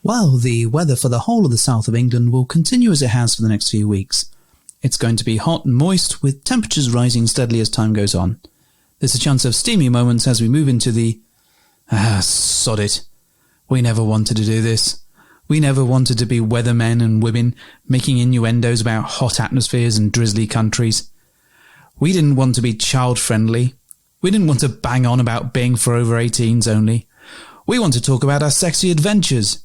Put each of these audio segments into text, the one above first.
Well, the weather for the whole of the south of England will continue as it has for the next few weeks. It's going to be hot and moist, with temperatures rising steadily as time goes on. There's a chance of steamy moments as we move into the... sod it. We never wanted to do this. We never wanted to be weathermen and women making innuendos about hot atmospheres and drizzly countries. We didn't want to be child-friendly. We didn't want to bang on about being for over 18s only. We want to talk about our sexy adventures.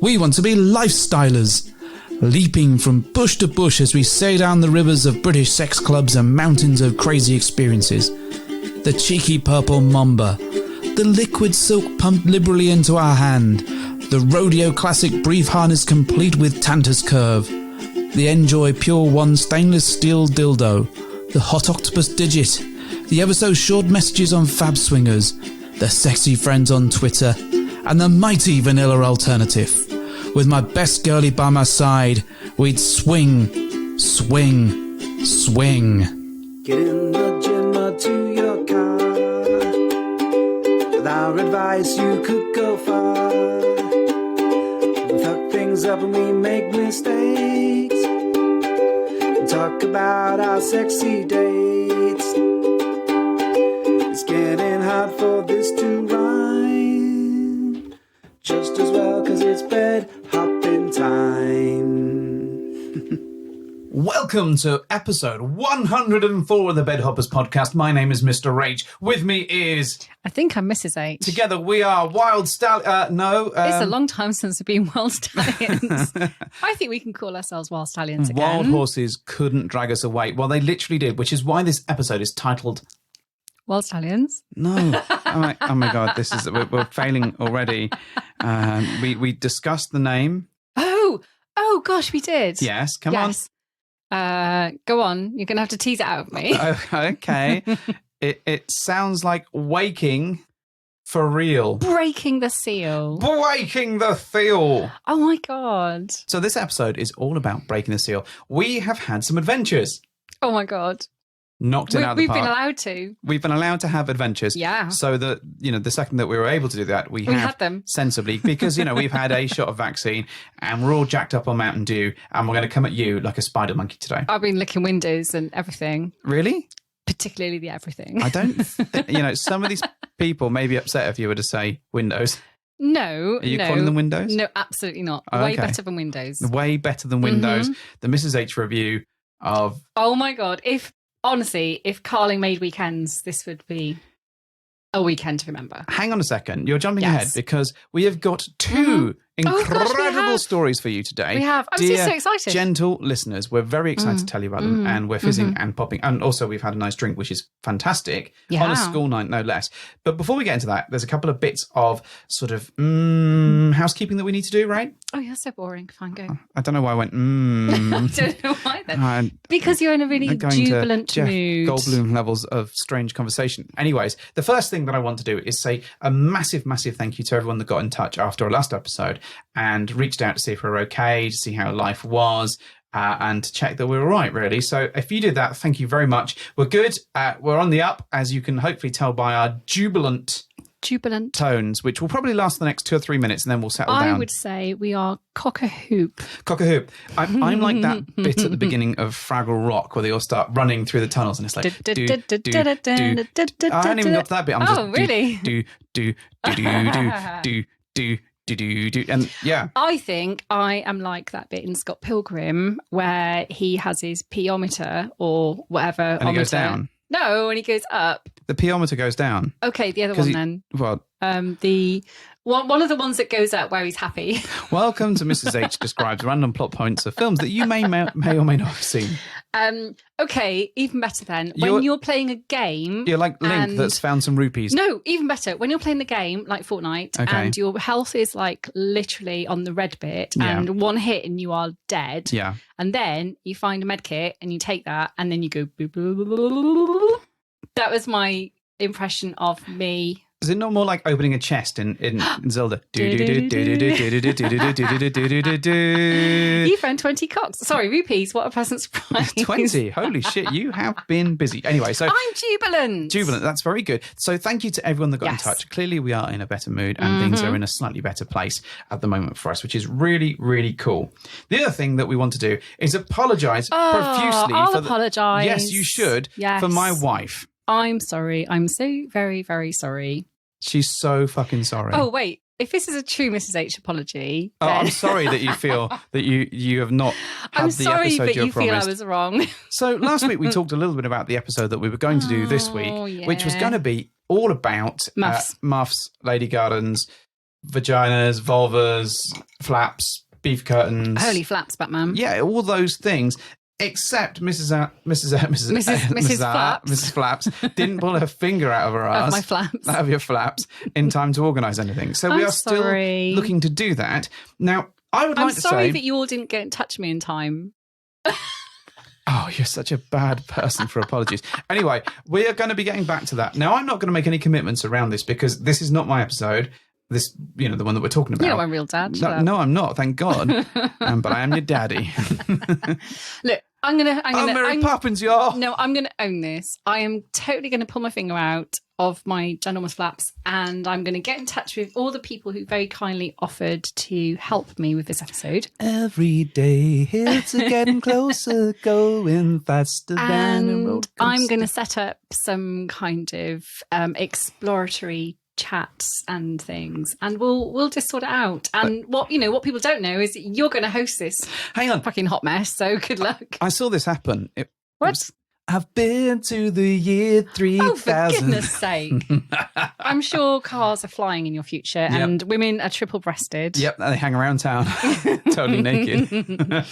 We want to be lifestylers, leaping from bush to bush as we sail down the rivers of British sex clubs and mountains of crazy experiences. The cheeky purple mamba, the liquid silk pumped liberally into our hand, the rodeo classic brief harness complete with Tantus curve, the Enjoy Pure One stainless steel dildo, the hot octopus digit, the ever so short messages on Fab Swingers, the sexy friends on Twitter, and the mighty vanilla alternative. With my best girlie by my side, we'd swing, swing, swing. Get in the gym or to your car. With our advice, you could go far. We fuck things up and we make mistakes. And talk about our sexy dates. It's getting hard for this to rhyme. Just as well, 'cause it's bed hopping time. Welcome to episode 104 of the Bed Hoppers podcast. My name is Mr. H. With me is... I think I'm Mrs. H. Together we are Wild Stallions. It's a long time since we've been Wild Stallions. I think we can call ourselves Wild Stallions again. Wild horses couldn't drag us away. Well, they literally did, which is why this episode is titled... Wild Stallions? No. Oh my God, this is we're failing already. We discussed the name. Oh gosh, we did. Yes, come on. Go on. You're going to have to tease it out of me. Okay. It sounds like waking for real. Breaking the seal. Breaking the seal. Oh my God. So this episode is all about breaking the seal. We have had some adventures. Oh my God. Knocked it out of the We've park. been allowed to. We've been allowed to have adventures. Yeah. So that, the second that we were able to do that, we had them. Sensibly, because, we've had a shot of vaccine and we're all jacked up on Mountain Dew and we're going to come at you like a spider monkey today. I've been licking windows and everything. Really? Particularly the everything. I don't, some of these people may be upset if you were to say windows. No. Are you calling them windows? No, absolutely not. Oh, Way okay. better than windows. Way better than windows. The Mrs. H review of... Oh my God. Honestly, if Carling made weekends, this would be a weekend to remember. Hang on a second. You're jumping Yes. ahead because we have got two incredible stories for you today. We have. I'm Dear, so excited. Gentle listeners, we're very excited to tell you about them, and we're fizzing and popping. And also, we've had a nice drink, which is fantastic, on a school night, no less. But before we get into that, there's a couple of bits of sort of housekeeping that we need to do, right? Oh, you're so boring. Fine, go. I don't know why I went, I don't know why then. Because you're in a really jubilant Jeff mood. Goldblum levels of strange conversation. Anyways, the first thing that I want to do is say a massive, massive thank you to everyone that got in touch after our last episode and reached out to see if we were okay, to see how life was, and to check that we were all right, really. So if you did that, thank you very much. We're good. We're on the up, as you can hopefully tell by our jubilant tones, which will probably last the next 2 or 3 minutes, and then we'll settle down. I would say we are cock-a-hoop. Cock-a-hoop. I'm like that bit at the beginning of Fraggle Rock where they all start running through the tunnels, and it's like... I haven't even got to that bit. I'm just... really? And yeah. I think I am like that bit in Scott Pilgrim where he has his peometer or whatever. And it goes down. No, and he goes up. The peometer goes down. Okay, the other one then. What? The one of the ones that goes up where he's happy. Welcome to Mrs. H describes random plot points of films that you may or may not have seen. Okay, even better then. When you're playing a game... You're like Link that's found some rupees. No, even better. When you're playing the game, like Fortnite, and your health is like literally on the red bit, and one hit and you are dead. Yeah. And then you find a med kit and you take that and then you go... That was my impression of me Is it not more like opening a chest in Zelda? You found 20 cocks. Sorry, rupees. What a pleasant surprise. 20. Holy shit, you have been busy. Anyway, so... I'm jubilant. Jubilant, that's very good. So thank you to everyone that got in touch. Clearly we are in a better mood and things are in a slightly better place at the moment for us, which is really, really cool. The other thing that we want to do is apologise profusely. I'll apologise. Yes, you should. Yes. For my wife. I'm sorry. I'm so very, very sorry. She's so fucking sorry. Oh, wait. If this is a true Mrs. H apology... Oh, I'm sorry that you feel that you have not had the episode you're promised. I'm sorry that you feel I was wrong. So last week we talked a little bit about the episode that we were going to do this week, which was going to be all about muffs, lady gardens, vaginas, vulvas, flaps, beef curtains. Holy flaps, Batman. Yeah, all those things. Except Mrs. Flaps didn't pull her finger out of her ass. Of my flaps. Out of your flaps in time to organise anything. So we are still looking to do that. Now, I would like to say... I'm sorry that you all didn't get in touch with me in time. Oh, you're such a bad person for apologies. Anyway, we are going to be getting back to that. Now, I'm not going to make any commitments around this because this is not my episode. This, the one that we're talking about. You're not my real dad. No, I'm not. Thank God. But I am your daddy. Look, I'm Mary Poppins, y'all. No, I'm going to own this. I am totally going to pull my finger out of my ginormous flaps, and I'm going to get in touch with all the people who very kindly offered to help me with this episode. Every day it's getting closer, going faster than a roller coaster. I'm going to set up some kind of exploratory chats and things, and we'll just sort it out. And what people don't know is you're going to host this fucking hot mess, so good luck. I saw this happen. What? I've been to the year 3000. Oh, for goodness sake. I'm sure cars are flying in your future and women are triple-breasted. Yep, they hang around town totally naked.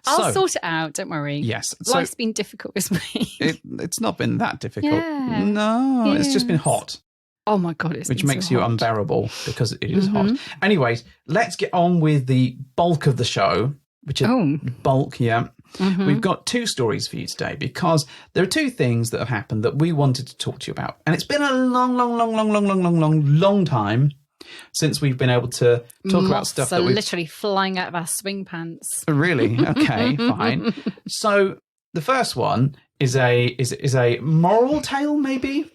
I'll sort it out, don't worry. Yes. Life's been difficult this week. It's not been that difficult. Yeah. No, it's just been hot. Oh my God, which makes you unbearable because it is hot. Anyways, let's get on with the bulk of the show, which is bulk, yeah. We've got 2 stories for you today because there are 2 things that have happened that we wanted to talk to you about. And it's been a long time since we've been able to talk about stuff that we've... literally flying out of our swing pants. Really? Okay, fine. So the first one is a moral tale, maybe?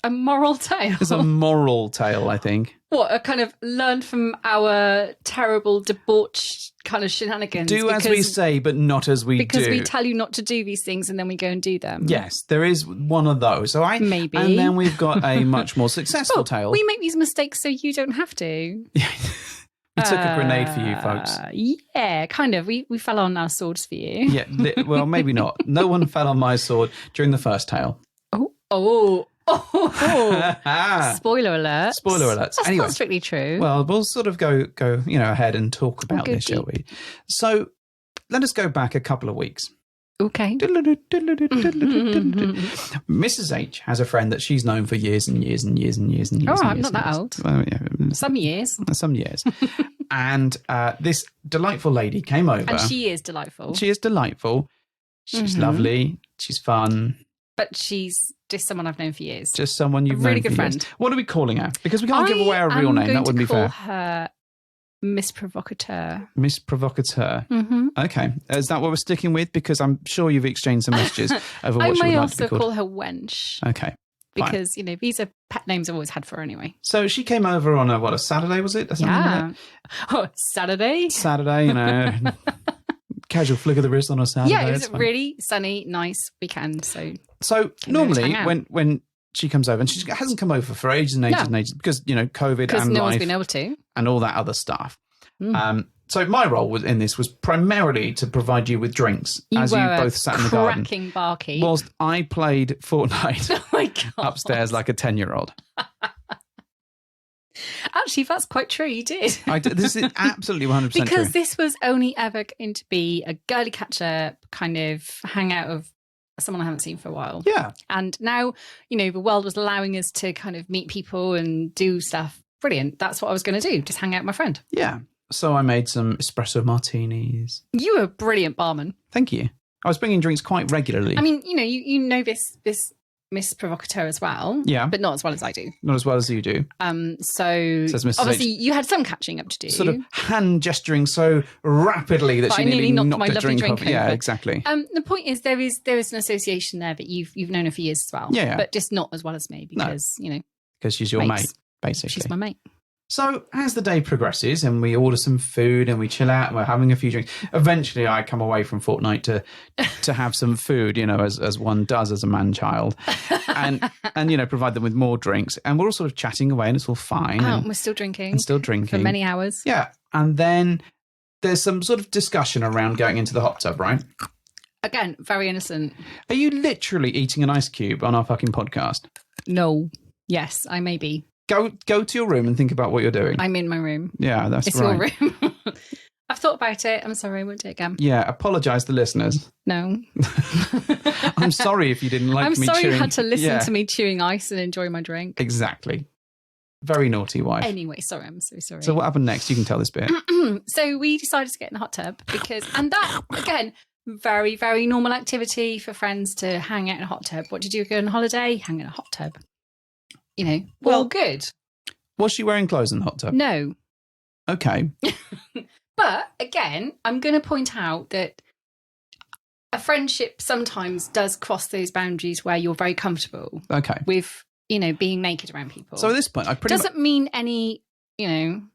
A moral tale? It's a moral tale, I think. What, a kind of learn from our terrible debauched kind of shenanigans? Do as we say, but not as we do. Because we tell you not to do these things and then we go and do them. Yes, there is one of those. Maybe. And then we've got a much more successful tale. We make these mistakes so you don't have to. We took a grenade for you, folks. Yeah, kind of. We fell on our swords for you. Yeah, well, maybe not. No one fell on my sword during the first tale. Oh. Spoiler alert. Spoiler alerts. That's not strictly true. Well, we'll sort of go ahead and talk about this, shall we? So let us go back a couple of weeks. Okay. Mrs. H has a friend that she's known for years and years and years and years and years. Oh, I'm not that old. Well, yeah. Some years. And this delightful lady came over. And she is delightful. She is delightful. She's lovely. She's fun. But she's just someone I've known for years. Just someone you've known for years. Really good friend. What are we calling her? Because we can't give away our real name. That wouldn't be fair. I'm going to call her Miss Provocateur. Miss Provocateur. Okay. Is that what we're sticking with? Because I'm sure you've exchanged some messages over what she would like to be called. I may also call her Wench. Okay. Because, these are pet names I've always had for her anyway. So she came over on a Saturday, was it? Yeah. Oh, Saturday? Saturday, casual flick of the wrist on a Saturday. Yeah, it was a really sunny, nice weekend. So normally when she comes over, and she hasn't come over for ages and ages and ages because, COVID and no life one's been able to. And all that other stuff. So my role in this was primarily to provide you with drinks as you both sat in the garden. Cracking barkeep. Whilst I played Fortnite upstairs like a 10-year-old. Actually, that's quite true. You did. I did. This is absolutely 100% true. Because this was only ever going to be a girly catch-up kind of hangout of someone I haven't seen for a while. Yeah. And now, the world was allowing us to kind of meet people and do stuff. Brilliant. That's what I was going to do. Just hang out with my friend. Yeah. So I made some espresso martinis. You were a brilliant barman. Thank you. I was bringing drinks quite regularly. I mean, you know this Miss Provocateur as well. Yeah. But not as well as I do. Not as well as you do. So Says Mrs. obviously H. you had some catching up to do. Sort of hand gesturing so rapidly that But she I nearly knocked my a lovely drink Yeah, over. exactly. The point is there is an association there that you've known her for years as well. Yeah. But just not as well as me because, Because she's your mates. mate, basically. She's my mate. So as the day progresses and we order some food and we chill out and we're having a few drinks, eventually I come away from Fortnite to have some food, as one does as a man-child, and provide them with more drinks. And we're all sort of chatting away and it's all fine. And we're still drinking. And still drinking. For many hours. Yeah. And then there's some sort of discussion around going into the hot tub, right? Again, very innocent. Are you literally eating an ice cube on our fucking podcast? No. Yes, I may be. Go to your room and think about what you're doing. I'm in my room. Yeah, that's it's right. It's your room. I've thought about it. I'm sorry, I won't do it again. Yeah, apologise to listeners. No. I'm sorry if you didn't like me chewing. I'm sorry you had to listen to me chewing ice and enjoy my drink. Exactly. Very naughty wife. Anyway, sorry, I'm so sorry. So what happened next? You can tell this bit. So we decided to get in the hot tub and that, again, very, very normal activity for friends to hang out in a hot tub. What did you go on holiday? Hang in a hot tub. All good. Was she wearing clothes in the hot tub? No. Okay. But again, I'm going to point out that a friendship sometimes does cross those boundaries where you're very comfortable. Okay. With, being naked around people. So at this point, doesn't mean any,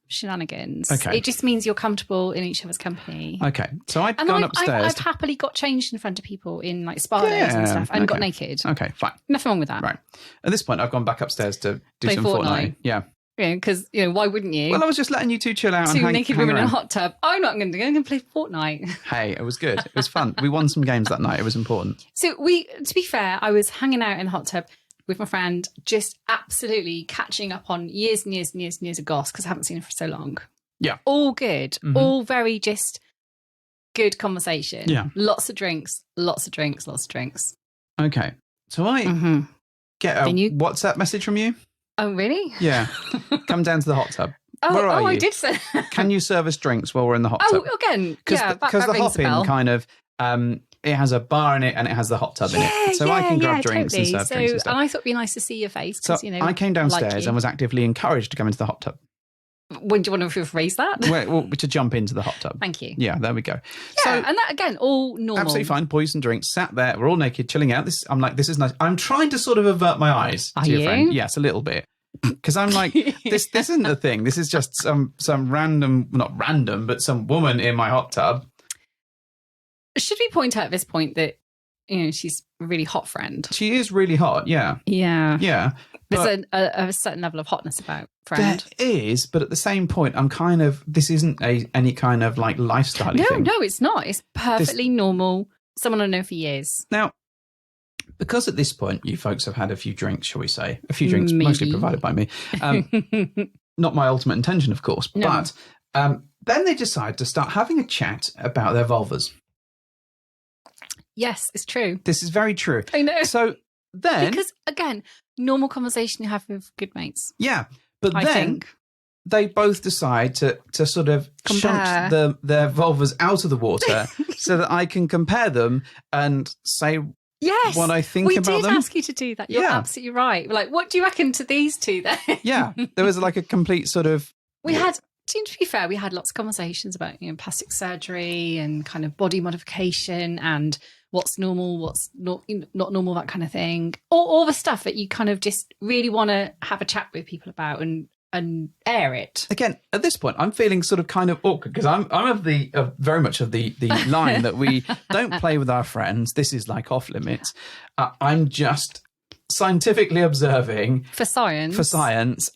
shenanigans. Okay. It just means you're comfortable in each other's company. Okay. So I've gone upstairs. I've happily got changed in front of people in like spa days and stuff and got naked. Okay, fine. Nothing wrong with that. Right. At this point, I've gone back upstairs to do Play some Fortnite. Yeah. Because, why wouldn't you? Well, I was just letting you two chill out. Two and naked hang women in a around. hot tub. I'm not going to go and play Fortnite. Hey, it was good. It was fun. We won some games that night. It was important. So to be fair, I was hanging out in a hot tub with my friend, just absolutely catching up on years and years and years and years of goss because I haven't seen her for so long. Yeah. All good. Mm-hmm. All very just good conversation. Yeah. Lots of drinks, lots of drinks, lots of drinks. Okay. So I get a WhatsApp message from you. Oh, really? Yeah. Come down to the hot tub. Oh, Where are you? I did say. Can you serve us drinks while we're in the hot tub? Oh, again, Because the hop-in kind of, it has a bar in it and it has the hot tub in it. So I can grab drinks and serve drinks and stuff. And I thought it'd be nice to see your face. So I came downstairs and was actively encouraged to come into the hot tub. When do you want to rephrase that? Well, to jump into the hot tub. Thank you. Yeah, there we go. Yeah, so, and that, again, all normal. Absolutely fine. Boys and drinks, sat there. We're all naked, chilling out. I'm like, this is nice. I'm trying to sort of avert my eyes to your friend. Yes, a little bit. Because I'm like, this isn't a thing. This is just some random, not random, but some woman in my hot tub. Should we point out at this point that, she's a really hot friend? She is really hot, yeah. Yeah. Yeah. There's a certain level of hotness about friend. There is, but at the same point, I'm kind of, this isn't any kind of like lifestyle thing. No, it's not. It's perfectly normal. Someone I know for years. Now, because at this point, you folks have had a few drinks, shall we say? A few drinks, mostly provided by me. Not my ultimate intention, of course. No. But then they decide to start having a chat about their vulvas. Yes, it's true. This is very true. I know. So then... Because, again, normal conversation you have with good mates. Yeah. But then they both decide to sort of shunt their vulvas out of the water so that I can compare them and say... Yes, what I think about them. We did ask you to do that. You're absolutely right. Like, what do you reckon to these two then? Yeah, there was like a complete sort of... To be fair, we had lots of conversations about, plastic surgery and kind of body modification and what's normal, what's not normal, that kind of thing. All the stuff that you kind of just really want to have a chat with people about and air it. Again, at this point, I'm feeling sort of kind of awkward because I'm very much of the line that we don't play with our friends. This is like off limits. I'm just scientifically observing for science.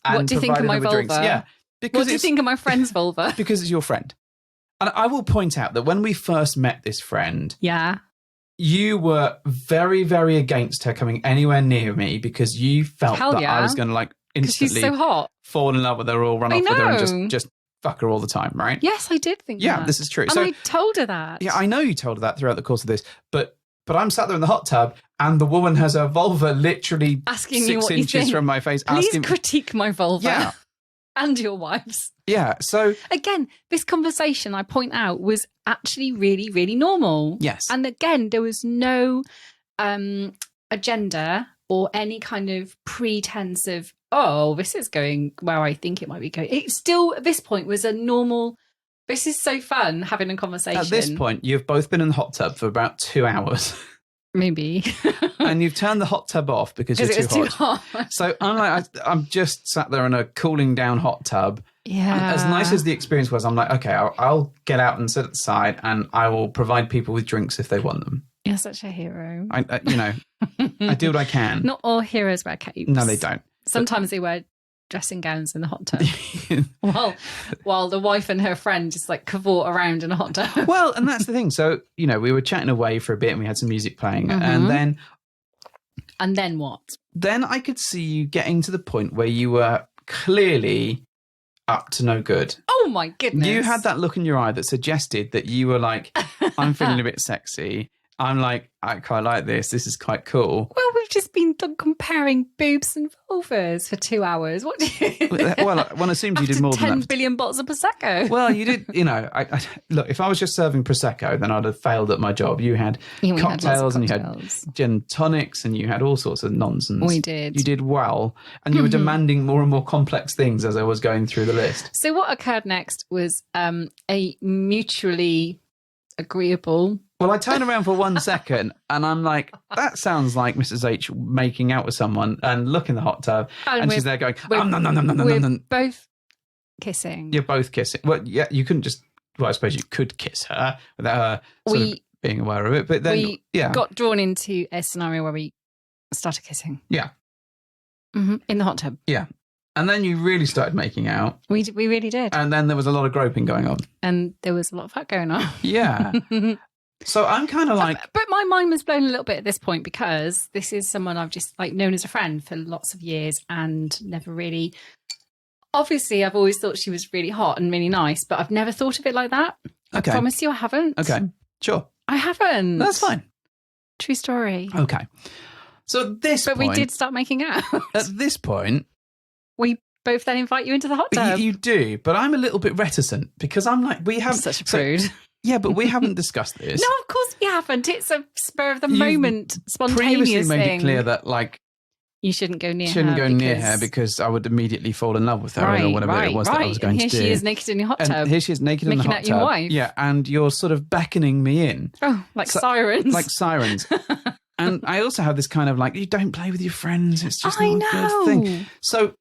And what do you think of my vulva? Drinks. Yeah, what do you think of my friend's vulva? Because it's your friend. And I will point out that when we first met this friend, you were very, very against her coming anywhere near me because you felt I was going to like instantly she's so hot. Fall in love with her or run off with her and just fuck her all the time, right? Yes, I did think that. Yeah, this is true. And I told her that. Yeah, I know you told her that throughout the course of this, but I'm sat there in the hot tub and the woman has her vulva literally asking 6 me what inches you think. From my face. Please critique my vulva. Yeah. And your wife's. Yeah, so... Again, this conversation, I point out, was actually really, really normal. Yes. And again, there was no agenda or any kind of pretense of, oh, this is going where I think it might be going. It still, at this point, was a normal, this is so fun having a conversation. At this point, you've both been in the hot tub for about 2 hours. Maybe. And you've turned the hot tub off because you're too hot. So I'm just sat there in a cooling down hot tub. Yeah. And as nice as the experience was, I'm like, okay, I'll get out and sit at the side and I will provide people with drinks if they want them. You're such a hero. I I do what I can. Not all heroes wear capes. No, they don't. Sometimes they wear dressing gowns in the hot tub. while the wife and her friend just like cavort around in a hot tub. Well, and that's the thing. So, we were chatting away for a bit and we had some music playing. And then what? Then I could see you getting to the point where you were clearly up to no good. Oh my goodness. You had that look in your eye that suggested that you were like, I'm feeling a bit sexy. I'm like, I quite like this. This is quite cool. Well, we've just been comparing boobs and vulvas for 2 hours. What do you... Well, one assumes you did more than that. 10 billion bottles of Prosecco. Well, you did, I look, if I was just serving Prosecco, then I'd have failed at my job. You had cocktails and you had gin tonics and you had all sorts of nonsense. We did. You did well. And you were demanding more and more complex things as I was going through the list. So what occurred next was a mutually agreeable... Well, I turn around for 1 second and I'm like, that sounds like Mrs. H making out with someone, and look in the hot tub and she's there going, we're both kissing. You're both kissing. Well, yeah, you couldn't just, well, I suppose you could kiss her without her sort of being aware of it. But then we got drawn into a scenario where we started kissing. Yeah. In the hot tub. Yeah. And then you really started making out. We really did. And then there was a lot of groping going on. And there was a lot of that going on. Yeah. So I'm kind of like... But my mind was blown a little bit at this point because this is someone I've just like known as a friend for lots of years and never really... Obviously, I've always thought she was really hot and really nice, but I've never thought of it like that. Okay. I promise you I haven't. Okay, sure. I haven't. That's fine. True story. Okay. So at this point... But we did start making out. At this point... We both then invite you into the hot tub. You do, but I'm a little bit reticent because I'm like, we haven't... Such a prude. Yeah, but we haven't discussed this. No, of course we haven't. It's a spur of the moment, spontaneous previously made thing. it clear that, like, you shouldn't go near her because I would immediately fall in love with her or whatever it was that I was going to do. Here she is naked in your hot tub. And here she is naked in the hot tub. Making out your wife. Yeah, and you're sort of beckoning me in. Oh, like sirens. Like sirens. And I also have this kind of like, you don't play with your friends. It's just I not a good thing. So...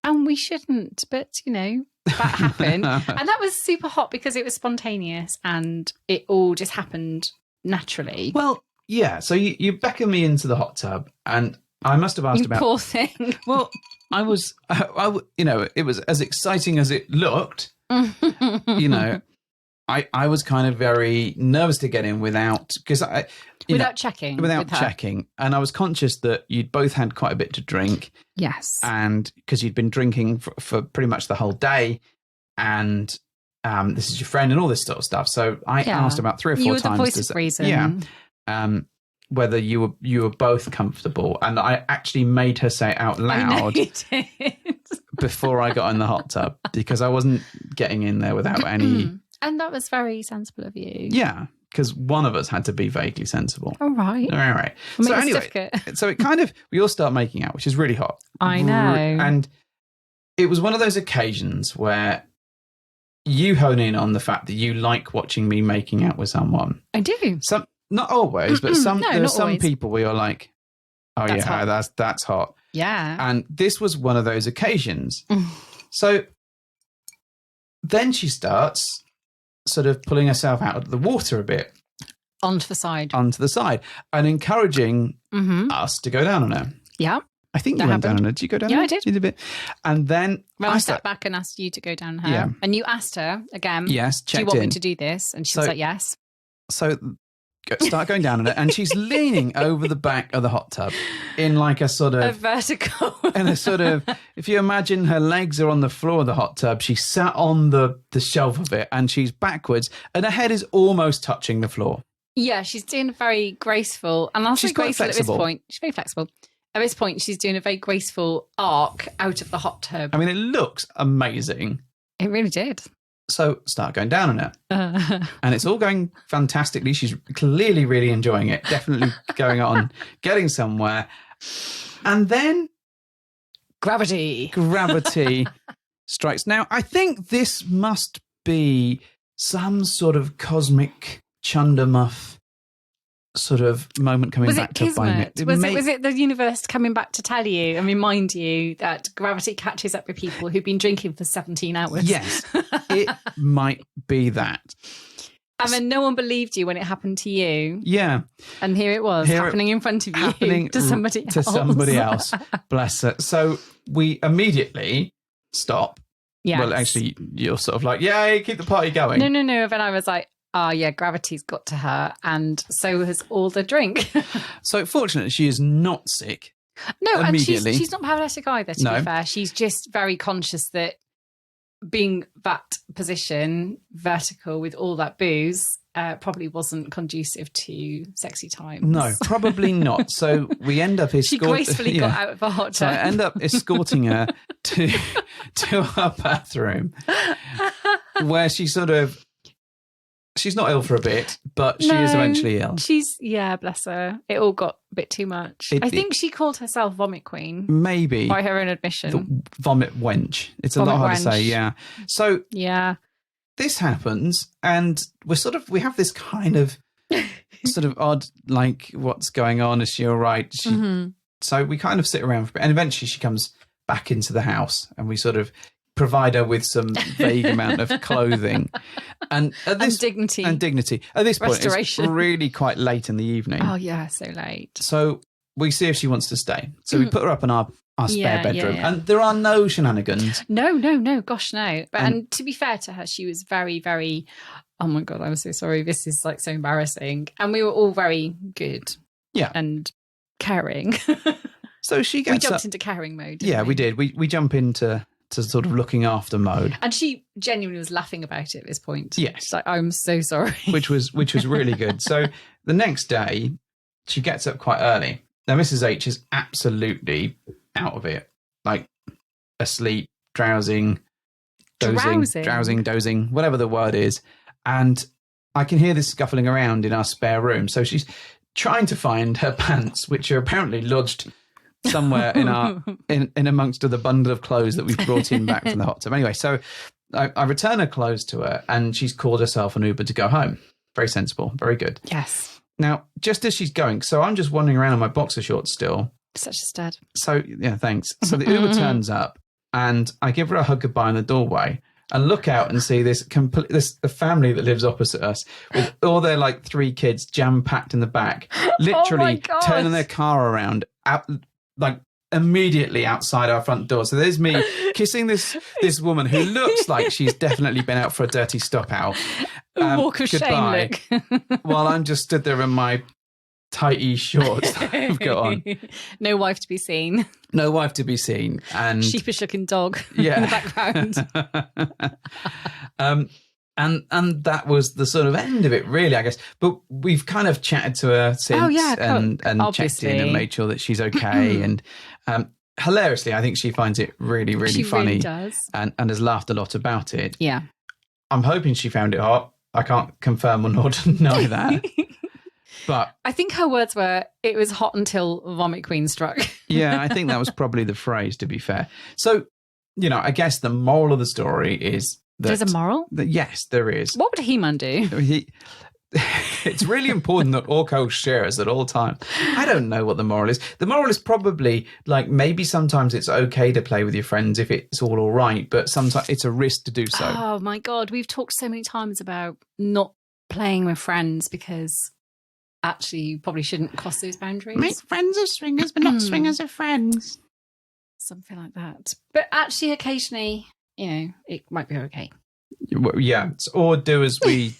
And we shouldn't, but, that happened. And that was super hot because it was spontaneous and it all just happened naturally. Well, yeah. So you beckon me into the hot tub and I must have asked about... poor thing. Well, I was, it was as exciting as it looked. I was kind of very nervous to get in without checking. Without checking. And I was conscious that you'd both had quite a bit to drink. Yes. And because you'd been drinking for pretty much the whole day. And this is your friend and all this sort of stuff. So I asked about 3 or 4 times. You were the voice of reason. Yeah. Whether you were both comfortable. And I actually made her say it out loud. I know you did. Before I got in the hot tub. Because I wasn't getting in there without any... And that was very sensible of you. Yeah. Because one of us had to be vaguely sensible. All right. So anyway, so it kind of, we all start making out, which is really hot. I know. And it was one of those occasions where you hone in on the fact that you like watching me making out with someone. I do. Not always, but there are some always. People where you're like, oh that's yeah, hot. That's hot. Yeah. And this was one of those occasions. So then she starts sort of pulling herself out of the water a bit. Onto the side. And encouraging us to go down on her. Yeah. I think you went down on her. Did you go down on her? Yeah, I did. You did a bit. And then... Well, I sat back and asked you to go down her. Yeah. And you asked her again, yes, do you want me to do this? And she was like, yes. So start going down on her. And she's leaning over the back of the hot tub in like a sort of... A vertical. In a sort of... If you imagine her legs are on the floor of the hot tub, she's sat on the shelf of it and she's backwards and her head is almost touching the floor. Yeah, she's doing very graceful. And I'll say graceful at this point. She's very flexible. At this point, she's doing a very graceful arc out of the hot tub. I mean, it looks amazing. It really did. So start going down on it. And it's all going fantastically. She's clearly really enjoying it. Definitely going on, getting somewhere. And then Gravity strikes. Now, I think this must be some sort of cosmic chundermuff sort of moment coming back to bite me. Was it the universe coming back to tell you and remind you that gravity catches up with people who've been drinking for 17 hours? Yes, it might be that. And then no one believed you when it happened to you. Yeah. And here it was, happening in front of you to somebody else. To somebody else. Bless her. So we immediately stop. Yes. Well, actually, you're sort of like, yeah, keep the party going. No. Then I was like, oh, yeah, gravity's got to her. And so has all the drink. So fortunately, she is not sick. No, and she's not paralytic either, to be fair. She's just very conscious that being that position, vertical with all that booze, probably wasn't conducive to sexy times. No, probably not. So we end up She gracefully got out of the hot tub. So I end up escorting her to her bathroom, where she's not ill for a bit, but she is eventually ill. Bless her. It all got a bit too much. I think she called herself Vomit Queen. Maybe. By her own admission. The vomit wench. It's a lot hard to say, yeah. So this happens, and we have this kind of sort of odd, like, what's going on? Is she all right? So we kind of sit around for a bit, and eventually she comes back into the house, and we sort of provide her with some vague amount of clothing and dignity. At this point, it's really quite late in the evening. Oh yeah, so late. So we see if she wants to stay. So we put her up in our spare bedroom, and there are no shenanigans. No. Gosh, no. But and to be fair to her, she was very, very. Oh my God, I'm so sorry. This is like so embarrassing. And we were all very good. Yeah, and caring. So she gets. We jumped into caring mode. Yeah, we did. We jump into sort of looking after mode. And she genuinely was laughing about it at this point. Yes. She's like, I'm so sorry. Which was really good. So the next day, she gets up quite early. Now, Mrs. H is absolutely out of it. Like, asleep, dozing, whatever the word is. And I can hear this scuffling around in our spare room. So she's trying to find her pants, which are apparently lodged somewhere in amongst the bundle of clothes that we've brought in back from the hot tub. Anyway, so I return her clothes to her, and she's called herself an Uber to go home. Very sensible, very good. Yes. Now, just as she's going, so I'm just wandering around in my boxer shorts still. Such a stud. So yeah, thanks. So the Uber turns up, and I give her a hug goodbye in the doorway, and look out and see this family that lives opposite us with all their like 3 kids jam packed in the back, literally turning their car around like immediately outside our front door. So there's me kissing this woman who looks like she's definitely been out for a dirty stop out. Walk of shame look. While I'm just stood there in my tighty shorts that I've got on. No wife to be seen. No wife to be seen. And sheepish looking dog in the background. And that was the sort of end of it, really, I guess. But we've kind of chatted to her since and checked in and made sure that she's okay. And hilariously, I think she finds it really, really funny. Really does. And has laughed a lot about it. Yeah. I'm hoping she found it hot. I can't confirm or nor deny that. But I think her words were, it was hot until Vomit Queen struck. Yeah, I think that was probably the phrase, to be fair. So, I guess the moral of the story is there's a moral? Yes, there is. What would He-Man do? It's really important that Orko shares at all times. I don't know what the moral is. The moral is probably like maybe sometimes it's okay to play with your friends if it's all right, but sometimes it's a risk to do so. Oh my God, we've talked so many times about not playing with friends because actually you probably shouldn't cross those boundaries. Make friends of swingers, but not swingers of friends. Something like that. But actually occasionally, it might be okay. Yeah, or do as we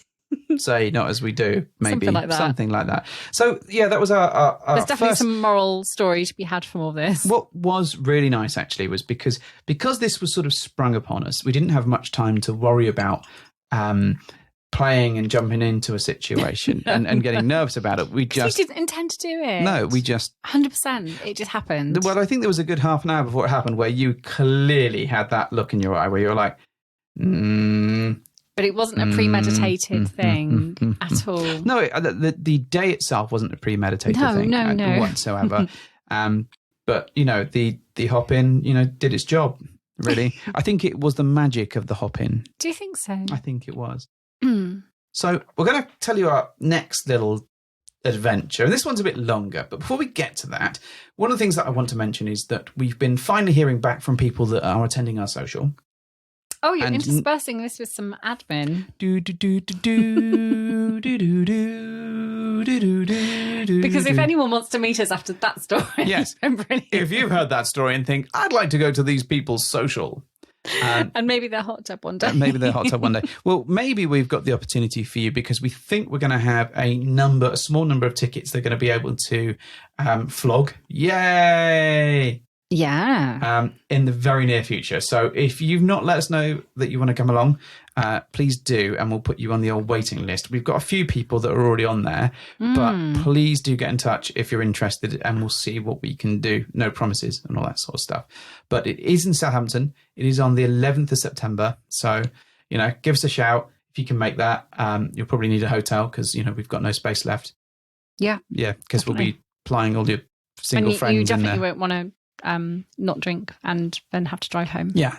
say, not as we do, maybe. Something like that. So, yeah, that was our There's definitely some moral story to be had from all this. What was really nice, actually, was because this was sort of sprung upon us, we didn't have much time to worry about playing and jumping into a situation and getting nervous about it. We didn't intend to do it. No, we just... 100%. It just happened. Well, I think there was a good half an hour before it happened where you clearly had that look in your eye where you were like, But it wasn't a premeditated thing at all. No, the day itself wasn't a premeditated thing no. whatsoever. But, the hop-in, did its job, really. I think it was the magic of the hop-in. Do you think so? I think it was. So we're going to tell you our next little adventure. And this one's a bit longer. But before we get to that, one of the things that I want to mention is that we've been finally hearing back from people that are attending our social. Oh, you're interspersing this with some admin. Because if anyone wants to meet us after that story, yes, if you've heard that story and think, I'd like to go to these people's social. And maybe they're hot tub one day. Well, maybe we've got the opportunity for you because we think we're going to have a small number of tickets they're going to be able to flog. Yay! Yeah. In the very near future. So if you've not let us know that you want to come along, please do, and we'll put you on the old waiting list. We've got a few people that are already on there, but please do get in touch if you're interested, and we'll see what we can do. No promises and all that sort of stuff. But it is in Southampton. It is on the 11th of September. So, give us a shout if you can make that. You'll probably need a hotel because, we've got no space left. Yeah. Yeah, because we'll be plying all your single friends you in there. definitely won't want to not drink and then have to drive home. Yeah.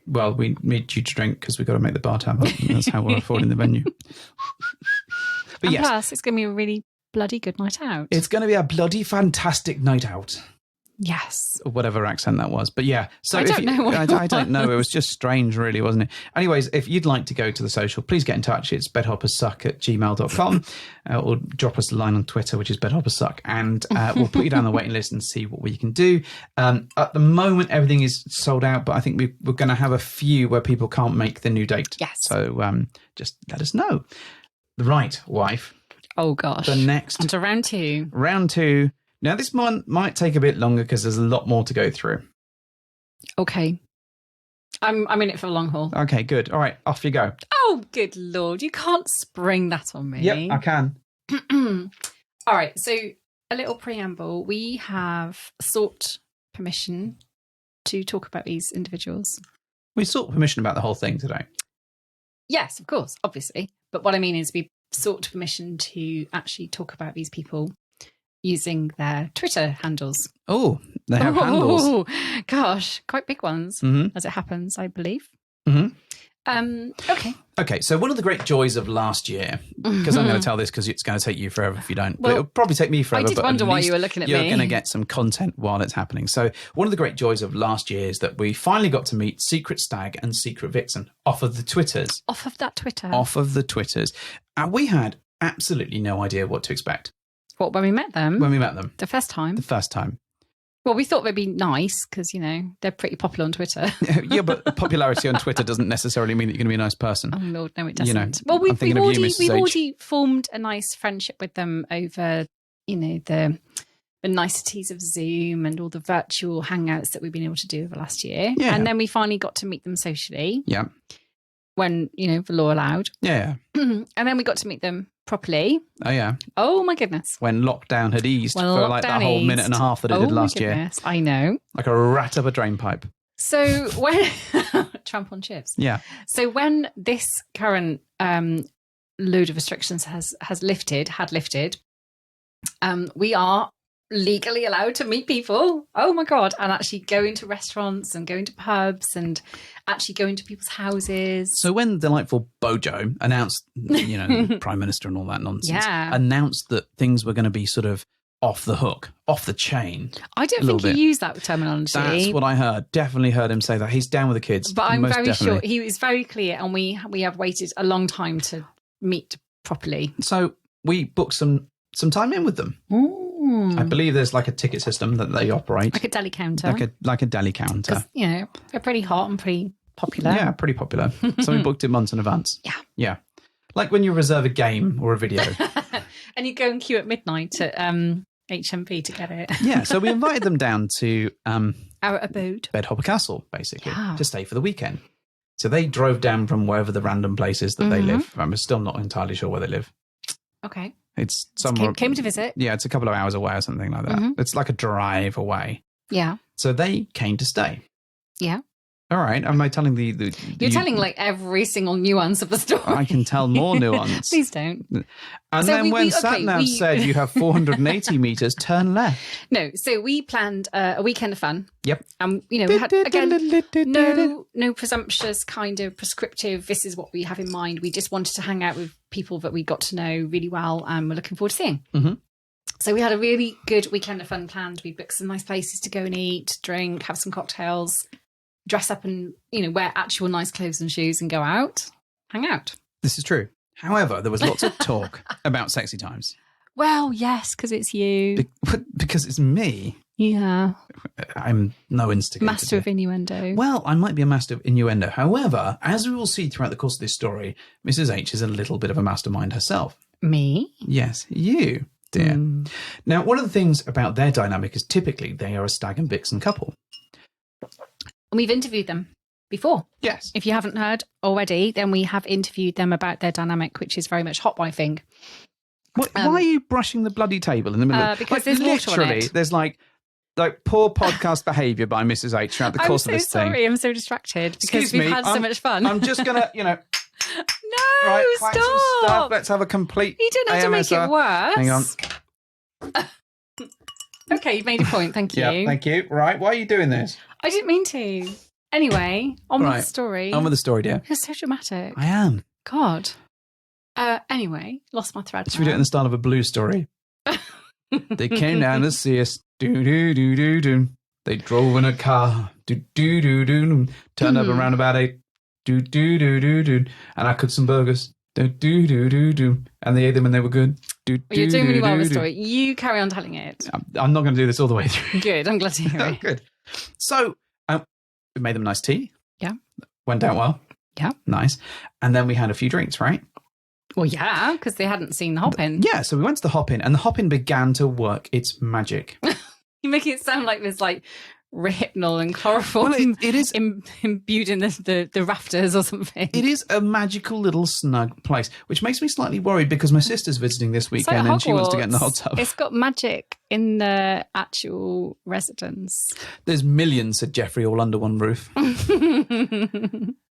Well, we need you to drink because we've got to make the bar tab up. That's how we're affording the venue. But and plus, it's going to be a really bloody good night out. It's going to be a bloody fantastic night out. Yes. Or whatever accent that was. But yeah. So I don't know. I don't know. It was just strange, really, wasn't it? Anyways, if you'd like to go to the social, please get in touch. It's bedhoppersuck@gmail.com or drop us a line on Twitter, which is bedhoppersuck, and we'll put you down the waiting list and see what we can do. At the moment, everything is sold out, but I think we're going to have a few where people can't make the new date. Yes. So just let us know. Right, wife. Oh, gosh. The next. On to round two. Round two. Now, this one might take a bit longer because there's a lot more to go through. Okay. I'm in it for the long haul. Okay, good. All right, off you go. Oh, good Lord. You can't spring that on me. Yep, I can. All right, so a little preamble. We have sought permission to talk about these individuals. We sought permission about the whole thing today. Yes, of course, obviously. But what I mean is we sought permission to actually talk about these people using their Twitter handles. Oh, they have handles. Gosh, quite big ones, as it happens, I believe. Okay, so one of the great joys of last year, because I'm going to tell this because it's going to take you forever if you don't, but it'll probably take me forever. I did wonder why you were looking at me. You're going to get some content while it's happening. So one of the great joys of last year is that we finally got to meet Secret Stag and Secret Vixen off of the Twitters. Off of that Twitter? Off of the Twitters. And we had absolutely no idea what to expect. What, when we met them? When we met them. The first time? The first time. Well, we thought they'd be nice because, they're pretty popular on Twitter. Yeah, but popularity on Twitter doesn't necessarily mean that you're going to be a nice person. Oh, Lord, no, it doesn't. Well, we've already formed a nice friendship with them over, the niceties of Zoom and all the virtual hangouts that we've been able to do over last year. Yeah. And then we finally got to meet them socially. Yeah. When, the law allowed. Yeah. And then we got to meet them properly. Oh, yeah. Oh, my goodness. When lockdown had eased for like that whole minute and a half that it did last year. I know. Like a rat up a drain pipe. So when... Tramp on chips. Yeah. So when this current load of restrictions had lifted, we are legally allowed to meet people. Oh my God. And actually go into restaurants and go into pubs and actually go into people's houses. So when delightful Bojo announced, Prime Minister and all that nonsense, announced that things were going to be sort of off the hook, off the chain. I don't think he used that terminology. That's what I heard. Definitely heard him say that. He's down with the kids. But I'm very sure he was very clear, and we have waited a long time to meet properly. So we booked some time in with them. I believe there's like a ticket system that they operate. Like a deli counter. Like a deli counter. They're pretty hot and pretty popular. Yeah, pretty popular. So we booked it months in advance. Yeah. Yeah. Like when you reserve a game or a video. And you go and queue at midnight at HMV to get it. Yeah, so we invited them down to... our abode. Bedhopper Castle, basically, to stay for the weekend. So they drove down from wherever the random place is that they live. I'm still not entirely sure where they live. Okay. It's somewhere... Came to visit. Yeah, it's a couple of hours away or something like that. It's like a drive away. Yeah. So they came to stay. Yeah. All right. Am I telling You're telling like every single nuance of the story. I can tell more nuance. Please don't. And So then when SatNav said you have 480 meters, turn left. No, so we planned a weekend of fun. Yep. We had, again, no presumptuous kind of prescriptive, this is what we have in mind. We just wanted to hang out with people that we got to know really well and we're looking forward to seeing. Mm-hmm. So we had a really good weekend of fun planned. We booked some nice places to go and eat, drink, have some cocktails, dress up and, wear actual nice clothes and shoes and go out, hang out. This is true. However, there was lots of talk about sexy times. Well, yes, because it's you. Because it's me. Yeah. I'm no instigator. Master of innuendo. Well, I might be a master of innuendo. However, as we will see throughout the course of this story, Mrs. H is a little bit of a mastermind herself. Me? Yes, you, dear. Now, one of the things about their dynamic is typically they are a stag and vixen couple. And we've interviewed them before. Yes. If you haven't heard already, then we have interviewed them about their dynamic, which is very much hot wifing. Why are you brushing the bloody table in the middle of because there's water on it. There's like poor podcast behaviour by Mrs. H throughout the course of this thing. I'm so sorry, I'm so distracted because we've had so much fun. I'm just going to, No, right, stop. some stuff. Let's have a complete You don't have to make it worse. Hang on. Okay, you've made a point, thank you. Yeah, thank you. Right, why are you doing this? I didn't mean to. Anyway, on with the story. On with the story, dear. You're so dramatic. I am. God. Anyway, lost my thread. Should we do it in the style of a blues story? They came down to see us. Do-do-do-do-do. They drove in a car. Do-do-do-do-do. Turned up around about 8. Do-do-do-do-do. And I cooked some burgers. Do-do-do-do-do. And they ate them and they were good. You're doing really well with the story. You carry on telling it. I'm not going to do this all the way through. Good. I'm glad to hear it. Good. So, we made them nice tea. Yeah. Went down well. Yeah. Nice. And then we had a few drinks, right? Well, yeah, because they hadn't seen the hop-in. Yeah, so we went to the hop-in, and the hop-in began to work its magic. You make it sound like there's like rehypnol and chloroform. Well, it is imbued in the rafters or something. It is a magical little snug place, which makes me slightly worried because my sister's visiting this weekend and she wants to get in the hot tub. It's got magic in the actual residence. There's millions, said Jeffrey, all under one roof.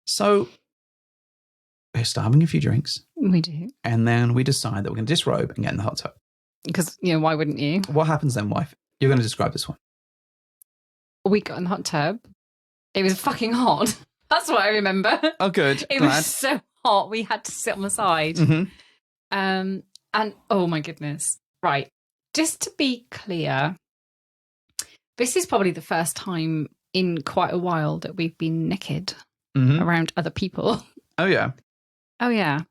So we're still having a few drinks. We do. And then we decide that we're going to disrobe and get in the hot tub. Because, why wouldn't you? What happens then, wife? You're going to describe this one. We got in the hot tub. It was fucking hot. That's what I remember. Oh, good. It was so hot. We had to sit on the side. Mm-hmm. And oh my goodness. Right. Just to be clear, this is probably the first time in quite a while that we've been naked around other people. Oh, yeah. Oh, yeah.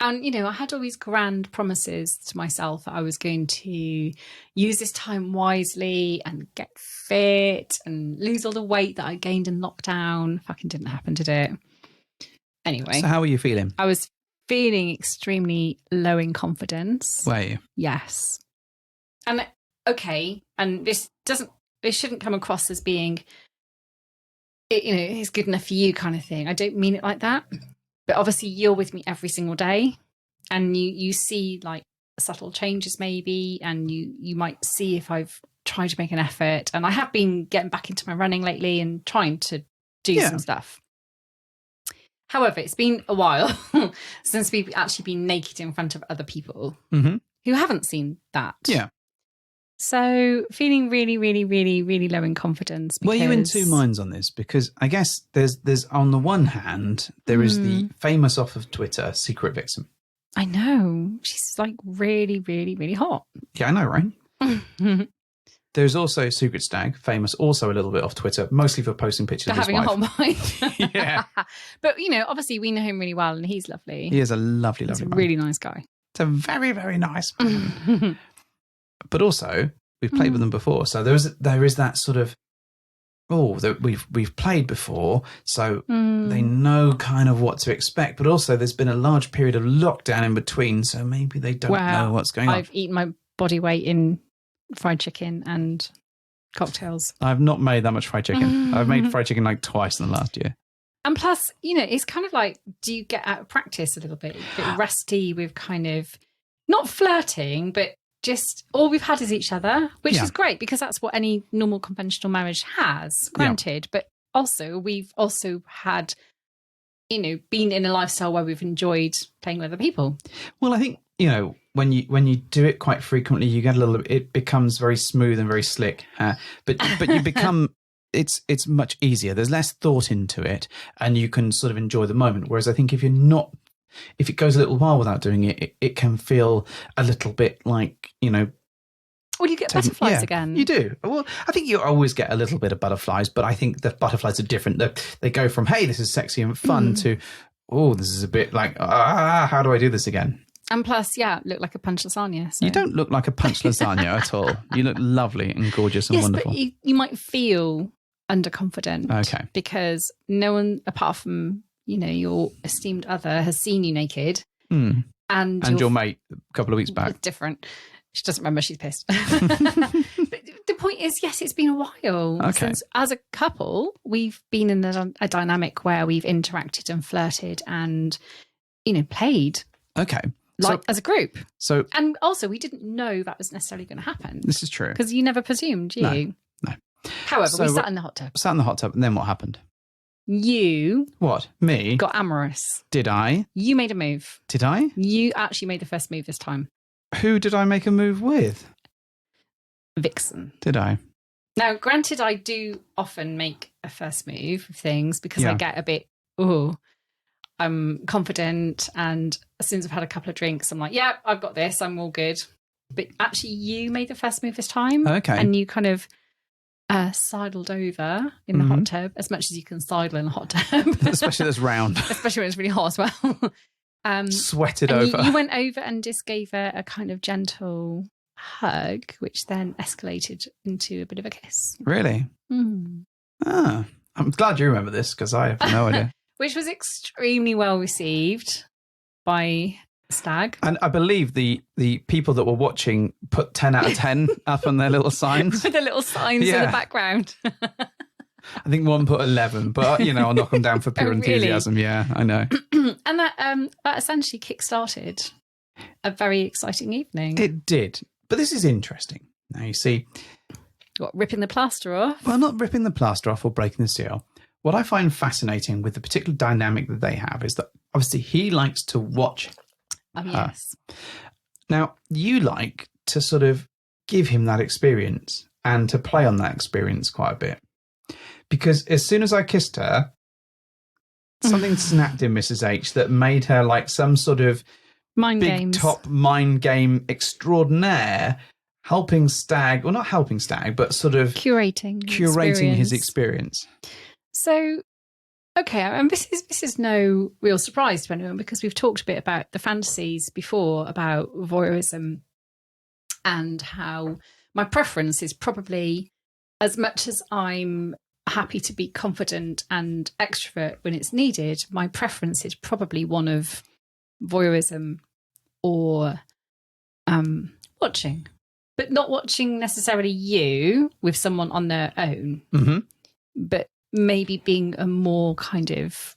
And, I had all these grand promises to myself that I was going to use this time wisely and get fit and lose all the weight that I gained in lockdown. Fucking didn't happen, did it? Anyway. So how are you feeling? I was feeling extremely low in confidence. Were you? Yes. And, okay, and this shouldn't come across as being, it's good enough for you kind of thing. I don't mean it like that. But obviously you're with me every single day and you see like subtle changes maybe, and you might see if I've tried to make an effort. And I have been getting back into my running lately and trying to do some stuff. However, it's been a while since we've actually been naked in front of other people who haven't seen that. Yeah. So feeling really, really, really, really low in confidence. Well, you're in two minds on this because I guess there's on the one hand, there is the famous off of Twitter secret vixen. I know. She's like really, really, really hot. Yeah, I know, right? There's also Secret Stag, famous also a little bit off Twitter, mostly for posting pictures of his having wife. A hot mind. Yeah. But, obviously we know him really well and he's lovely. He is a lovely, lovely man. He's a really nice guy. It's a very, very nice man. But also, we've played with them before, so there is that sort of that we've played before, so they know kind of what to expect. But also, there's been a large period of lockdown in between, so maybe they don't know what's going on. I've eaten my body weight in fried chicken and cocktails. I've not made that much fried chicken. I've made fried chicken like twice in the last year. And plus, it's kind of like, do you get out of practice a little bit rusty with kind of not flirting, but just all we've had is each other, which is great because that's what any normal conventional marriage has, granted. But also we've also had, been in a lifestyle where we've enjoyed playing with other people. Well, I think, when you do it quite frequently, you get it becomes very smooth and very slick. But you become, it's much easier. There's less thought into it, and you can sort of enjoy the moment. Whereas I think if it goes a little while without doing it, it can feel a little bit like, Well, you get butterflies again. You do. Well, I think you always get a little bit of butterflies, but I think the butterflies are different. They go from, hey, this is sexy and fun to, oh, this is a bit like, how do I do this again? And plus, look like a punch lasagna. So. You don't look like a punch lasagna at all. You look lovely and gorgeous and wonderful. But you might feel underconfident. Okay. Because no one, apart from, your esteemed other, has seen you naked. And your mate a couple of weeks back. It's different. She doesn't remember. She's pissed. But the point is, yes, it's been a while. Okay. Since, as a couple, we've been in a dynamic where we've interacted and flirted and, played. Okay. As a group. And also, we didn't know that was necessarily going to happen. This is true. Because you never presumed, you? No. However, we sat in the hot tub. Sat in the hot tub, and then what happened? You... What? Me? Got amorous. Did I? You made a move. Did I? You actually made the first move this time. Who did I make a move with? Vixen. Did I? Now, granted, I do often make a first move of things because I get a bit, I'm confident, and as soon as I've had a couple of drinks, I'm like, yeah, I've got this, I'm all good. But actually, you made the first move this time. Okay. And you kind of sidled over in the hot tub, as much as you can sidle in a hot tub. Especially that's round. Especially when it's really hot as well. Sweated over. You went over and just gave her a kind of gentle hug, which then escalated into a bit of a kiss. Really? I'm glad you remember this, because I have no idea. Which was extremely well received by Stag. And I believe the people that were watching put 10 out of 10 up on their little signs. With the little signs in the background. I think one put 11, but, I'll knock them down for pure enthusiasm. Yeah, I know. And that essentially kick-started a very exciting evening. It did. But this is interesting. Now, you see... What, ripping the plaster off? Well, not ripping the plaster off or breaking the seal. What I find fascinating with the particular dynamic that they have is that obviously he likes to watch her. Yes. Now, you like to sort of give him that experience and to play on that experience quite a bit. Because as soon as I kissed her, something snapped in Mrs. H that made her like some sort of top mind game extraordinaire, helping Stag, well, not helping Stag, but sort of curating his experience. So, okay, and this is no real surprise to anyone, because we've talked a bit about the fantasies before about voyeurism and how my preference is probably, as much as I'm happy to be confident and extrovert when it's needed, my preference is probably one of voyeurism or watching. But not watching necessarily you with someone on their own, but maybe being a more kind of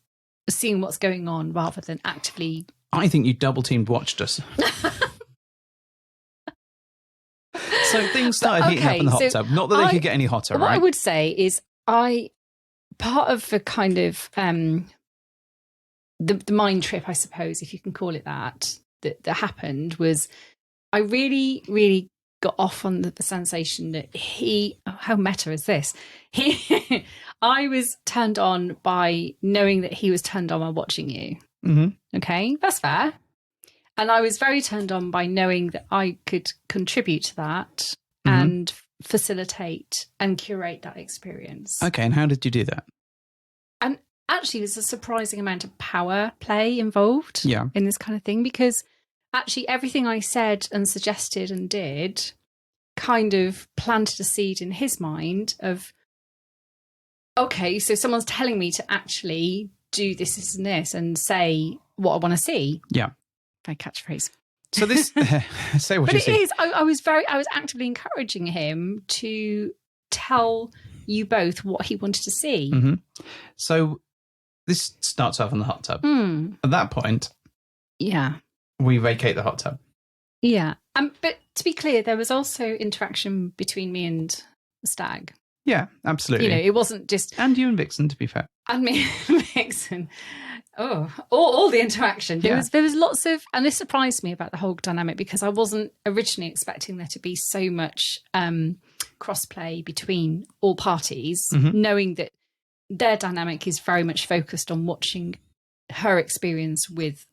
seeing what's going on rather than actively... I think you double-teamed watched us. So things started heating up in the hot tub. Not that they could get any hotter, what right? I would say is part of the kind of the mind trip, I suppose, if you can call it that happened was I really, really got off on the sensation that how meta is this? I was turned on by knowing that he was turned on by watching you. Okay, that's fair. And I was very turned on by knowing that I could contribute to that and facilitate and curate that experience. Okay, and how did you do that? And actually, there's a surprising amount of power play involved in this kind of thing, because actually everything I said and suggested and did kind of planted a seed in his mind of, okay, so someone's telling me to actually do this and say what I want to see. Yeah. My catchphrase. So this, say what but you it see. Is. I was actively encouraging him to tell you both what he wanted to see. So this starts off in the hot tub. At that point, we vacate the hot tub. Yeah. But to be clear, there was also interaction between me and Stag. Yeah, absolutely. You know, it wasn't just... And you and Vixen, to be fair. And me and Vixen. Oh, all the interaction. There was lots of... And this surprised me about the whole dynamic because I wasn't originally expecting there to be so much crossplay between all parties, knowing that their dynamic is very much focused on watching her experience with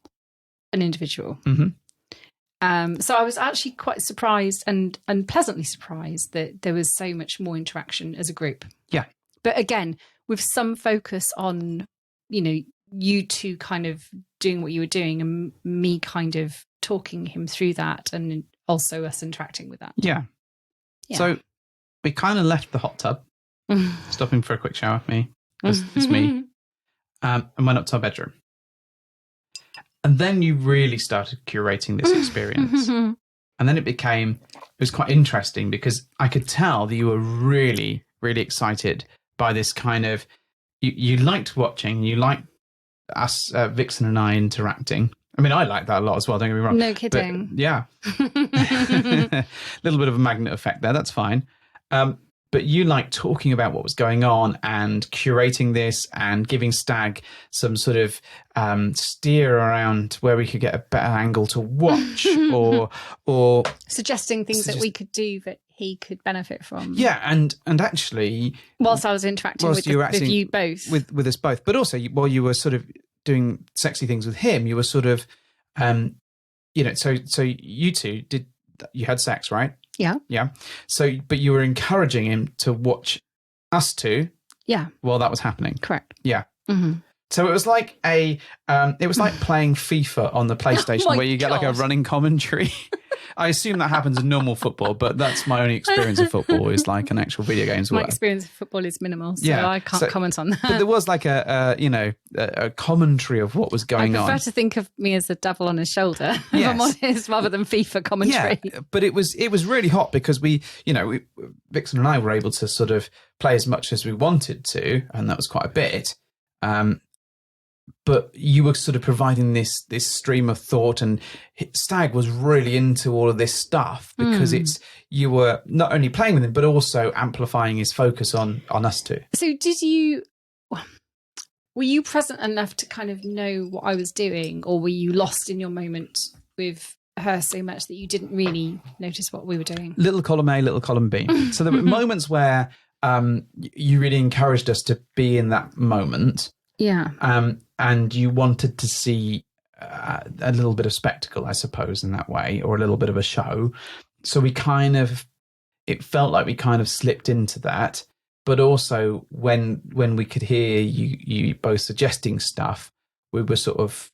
an individual. So I was actually quite surprised and pleasantly surprised that there was so much more interaction as a group. Yeah. But again, with some focus on, you know, you two kind of doing what you were doing and me kind of talking him through that and also us interacting with that. Yeah. So we kind of left the hot tub, stopping for a quick shower, it's me, and went up to our bedroom. And then you really started curating this experience. And then it was quite interesting because I could tell that you were really, really excited by this kind of, you liked watching, you liked us, Vixen and I interacting. I mean, I like that a lot as well, don't get me wrong. No kidding. But, yeah. A little bit of a magnet effect there, that's fine. But you like talking about what was going on and curating this and giving Stag some sort of steer around where we could get a better angle to watch or suggesting things that we could do that he could benefit from. Yeah, and actually... Whilst I was interacting with you both. With us both. But also, while you were sort of doing sexy things with him, you were sort of, you know, so you two you had sex, right? Yeah. Yeah. So, but you were encouraging him to watch us two. Yeah. While that was happening. Correct. Yeah. So it was like it was like playing FIFA on the PlayStation where you get like a running commentary. I assume that happens in normal football, but that's my only experience of football is like an actual video games work. My experience of football is minimal, so I can't comment on that. But there was like a commentary of what was going on. I prefer to think of me as the devil on his shoulder, if I'm honest, rather than FIFA commentary. Yeah, but it was really hot because Vixen and I were able to sort of play as much as we wanted to, and that was quite a bit. But you were sort of providing this stream of thought, and Stag was really into all of this stuff because you were not only playing with him, but also amplifying his focus on us two. So were you present enough to kind of know what I was doing, or were you lost in your moment with her so much that you didn't really notice what we were doing? Little column A, little column B. So there were moments where you really encouraged us to be in that moment. Yeah. And you wanted to see a little bit of spectacle, I suppose, in that way, or a little bit of a show. So it felt like we kind of slipped into that. But also when we could hear you both suggesting stuff, we were sort of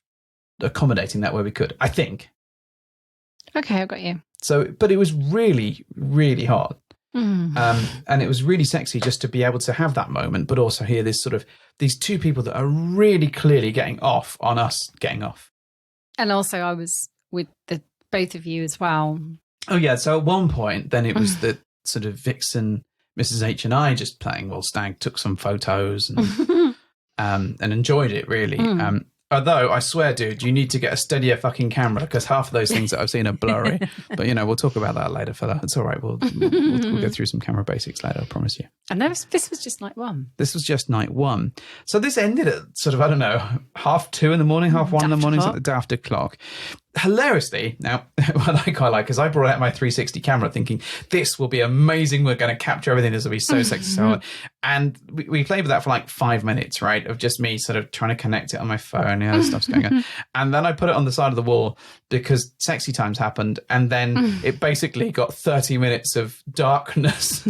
accommodating that where we could, I think. Okay, I've got you. So, but it was really, really hot. And it was really sexy just to be able to have that moment, but also hear this sort of these two people that are really clearly getting off on us getting off. And also I was with the both of you as well. Oh yeah. So at one point then it was the sort of Vixen, Mrs. H and I just playing while Stag took some photos and enjoyed it really. Although, I swear, dude, you need to get a steadier fucking camera because half of those things that I've seen are blurry. But, we'll talk about that later, fella. It's all right. We'll go through some camera basics later, I promise you. And this was just night one. This was just night one. So this ended at sort of, I don't know, 2:30 in the morning, 1:30 in the morning, something after clock. Hilariously, now, what I quite like is I brought out my 360 camera thinking, this will be amazing. We're going to capture everything. This will be so sexy. And we played with that for like 5 minutes, right? Of just me sort of trying to connect it on my phone. Yeah, stuff's going on. And then I put it on the side of the wall because sexy times happened. And then it basically got 30 minutes of darkness.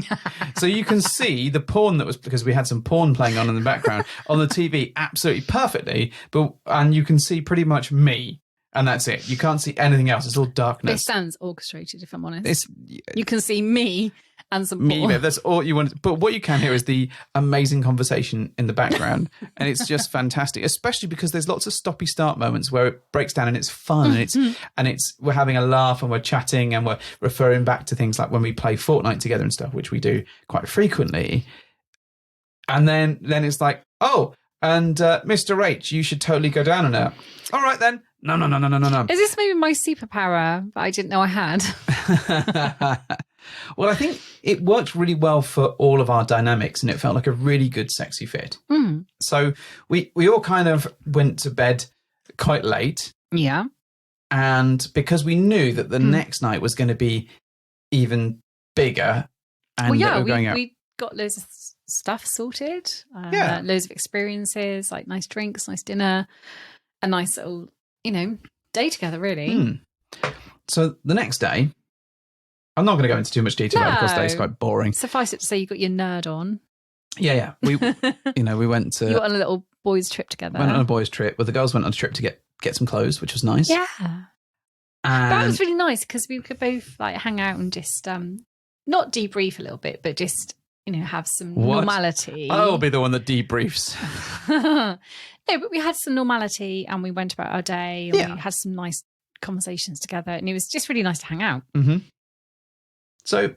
So you can see the porn that was, because we had some porn playing on in the background on the TV absolutely perfectly. And you can see pretty much me. And that's it. You can't see anything else. It's all darkness. It sounds orchestrated, if I'm honest. You can see me and some porn. Me, that's all you want. But what you can hear is the amazing conversation in the background. And it's just fantastic, especially because there's lots of stoppy start moments where it breaks down and it's fun. And we're having a laugh and we're chatting and we're referring back to things like when we play Fortnite together and stuff, which we do quite frequently. And then it's like, oh, and Mr. H, you should totally go down on her. All right, then. No. Is this maybe my superpower that I didn't know I had? Well, I think it worked really well for all of our dynamics, and it felt like a really good, sexy fit. Mm. So we all kind of went to bed quite late. Yeah. And because we knew that the next night was going to be even bigger, and we got loads of stuff sorted. Loads of experiences, like nice drinks, nice dinner, a nice little, day together, really. So the next day, I'm not going to go into too much detail because today's quite boring. Suffice it to say, you got your nerd on. Yeah. We, we went to. You went on a little boys' trip together. Went on a boys' trip. Well, the girls went on a trip to get some clothes, which was nice. Yeah. And that was really nice because we could both like hang out and just not debrief a little bit, but just have some normality. I'll be the one that debriefs. No, but we had some normality and we went about our day and we had some nice conversations together, and it was just really nice to hang out. Mm-hmm. So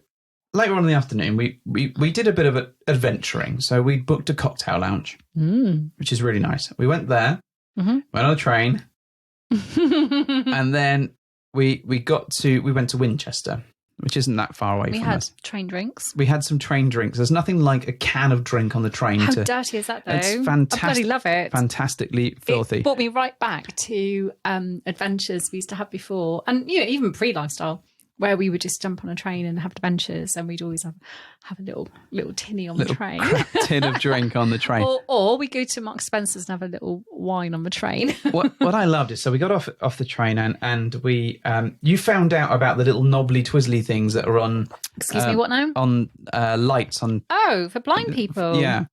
later on in the afternoon, we did a bit of adventuring. So we booked a cocktail lounge, which is really nice. We went there, went on a train, and then we went to Winchester, which isn't that far away from us. We had train drinks. We had some train drinks. There's nothing like a can of drink on the train. How dirty is that, though? It's fantastic. I bloody love it. Fantastically filthy. It brought me right back to adventures we used to have before. And, even pre-lifestyle, where we would just jump on a train and have adventures, and we'd always have a little tinny on the train. Tin of drink on the train. Or we go to Marks Spencer's and have a little wine on the train. What I loved is, so we got off the train and we you found out about the little knobbly twizzly things that are on. Excuse me, what now? On lights on. Oh, for blind people. Yeah.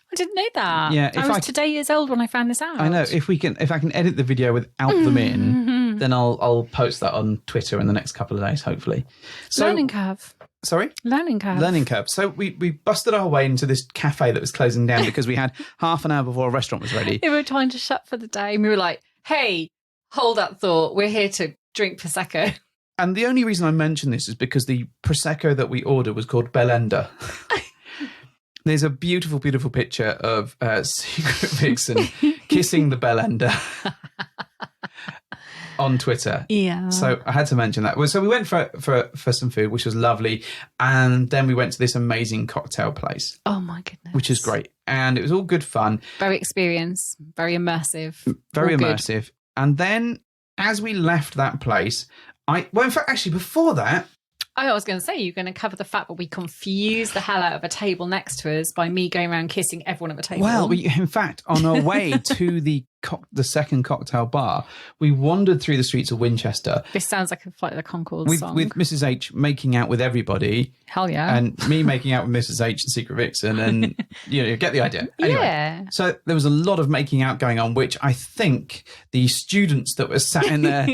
I didn't know that. Yeah, I was today years old when I found this out. I know. If I can edit the video without them in, then I'll post that on Twitter in the next couple of days, hopefully. So, learning curve. Sorry? Learning curve. Learning curve. So we busted our way into this cafe that was closing down because we had half an hour before a restaurant was ready. They were trying to shut for the day, and we were like, "Hey, hold that thought. We're here to drink prosecco." And the only reason I mention this is because the prosecco that we ordered was called Belenda. There's a beautiful, beautiful picture of Secret Vixen kissing the Belenda on Twitter. Yeah. So I had to mention that. So we went for some food, which was lovely. And then we went to this amazing cocktail place. Oh, my goodness. Which is great. And it was all good fun. Very experience. Very immersive. Very immersive. And then as we left that place, in fact, actually, before that, I was going to say, you're going to cover the fact that we confused the hell out of a table next to us by me going around kissing everyone at the table. Well, in fact, on our way to the second cocktail bar, we wandered through the streets of Winchester. This sounds like a Flight of the Conchords song. With Mrs. H making out with everybody. Hell yeah. And me making out with Mrs. H and Secret Vixen, and you get the idea. Anyway, yeah. So there was a lot of making out going on, which I think the students that were sat in their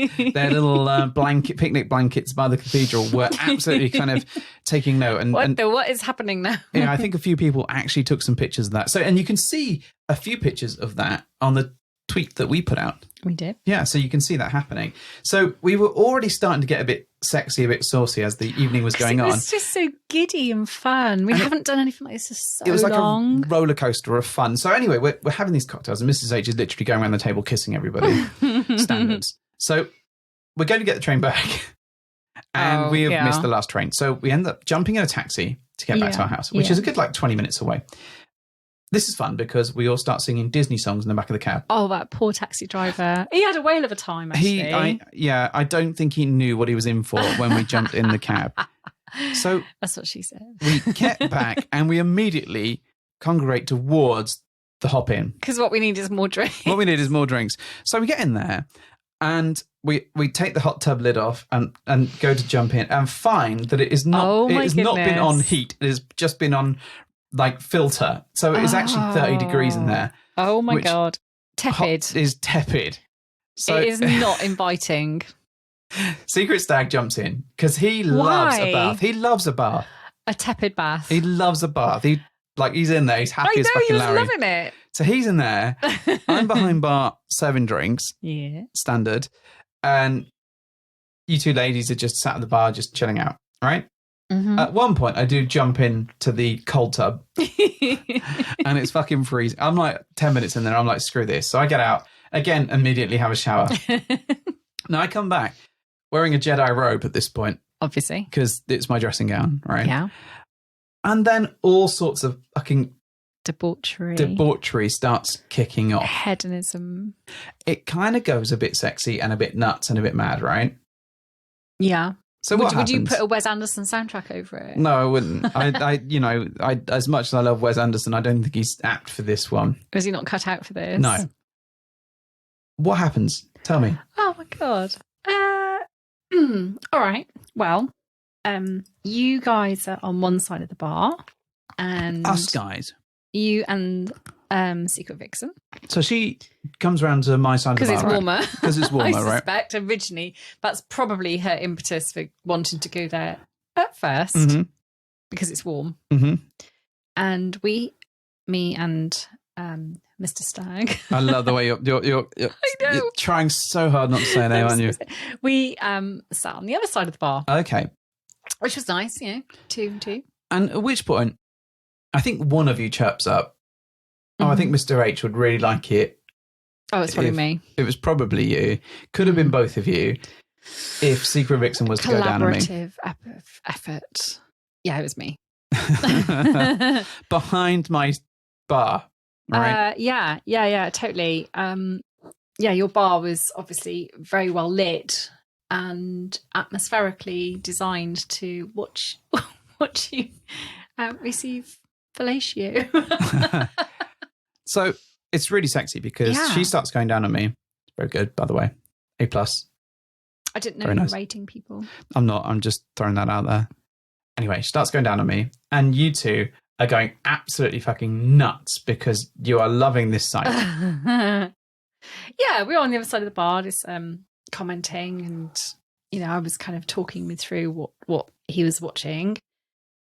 little picnic blankets by the cathedral were absolutely kind of taking note. And what is happening now? Yeah, I think a few people actually took some pictures of that. So, and you can see a few pictures of that on the tweet that we put out. We did. Yeah, so you can see that happening. So we were already starting to get a bit sexy, a bit saucy as the evening was going on. It was just so giddy and fun. We haven't done anything like this for so long. It was like a roller coaster of fun. So anyway, we're having these cocktails and Mrs. H is literally going around the table kissing everybody. Standards. So we're going to get the train back and we have missed the last train. So we end up jumping in a taxi to get back to our house, which is a good 20 minutes away. This is fun because we all start singing Disney songs in the back of the cab. Oh, that poor taxi driver. He had a whale of a time, actually. I don't think he knew what he was in for when we jumped in the cab. So that's what she said. We get back and we immediately congregate towards the hop in. Because what we need is more drinks. What we need is more drinks. So we get in there and we take the hot tub lid off and go to jump in and find that it is not not been on heat. It has just been on filter. So it is actually 30 degrees in there. Oh my God. Tepid. Is tepid. So it is not inviting. Secret Stag jumps in because he loves a bath. He loves a bath. A tepid bath. He loves a bath. He's in there. He's happy as fucking Larry. He was loving it. So he's in there. I'm behind bar serving drinks. Yeah. Standard. And you two ladies are just sat at the bar just chilling out, right? Mm-hmm. At one point, I do jump into the cold tub and it's fucking freezing. I'm 10 minutes in there. I'm like, screw this. So I get out again, immediately have a shower. Now I come back wearing a Jedi robe at this point. Obviously. Because it's my dressing gown, right? Yeah. And then all sorts of fucking debauchery starts kicking off. Hedonism. It kind of goes a bit sexy and a bit nuts and a bit mad, right? Yeah. So would you put a Wes Anderson soundtrack over it? No, I wouldn't. I as much as I love Wes Anderson, I don't think he's apt for this one. Was he not cut out for this? No. What happens? Tell me. Oh my God. All right. Well, you guys are on one side of the bar, and Us guys. You and Secret Vixen. So she comes around to my side of the bar. Because it's warmer. Because it's warmer, I right? suspect originally that's probably her impetus for wanting to go there at first, because it's warm. Mm-hmm. And me and Mr. Stagg. I love the way you're trying so hard not to say a name, aren't you? We sat on the other side of the bar. Okay. Which was nice, 2 and 2. And at which point, I think one of you chirps up, I think Mr. H would really like it. Oh, it's probably me. It was probably you. Could have been both of you if Secret Vixen was to go down on me. Collaborative effort. Yeah, it was me. Behind my bar, right? Yeah, totally. Your bar was obviously very well lit and atmospherically designed to watch you receive fellatio. So it's really sexy because she starts going down on me. It's very good, by the way. A+. I didn't know you were rating people. I'm not. I'm just throwing that out there. Anyway, she starts going down on me, and you two are going absolutely fucking nuts because you are loving this sight. Yeah, we were on the other side of the bar, just commenting, and I was kind of talking me through what he was watching.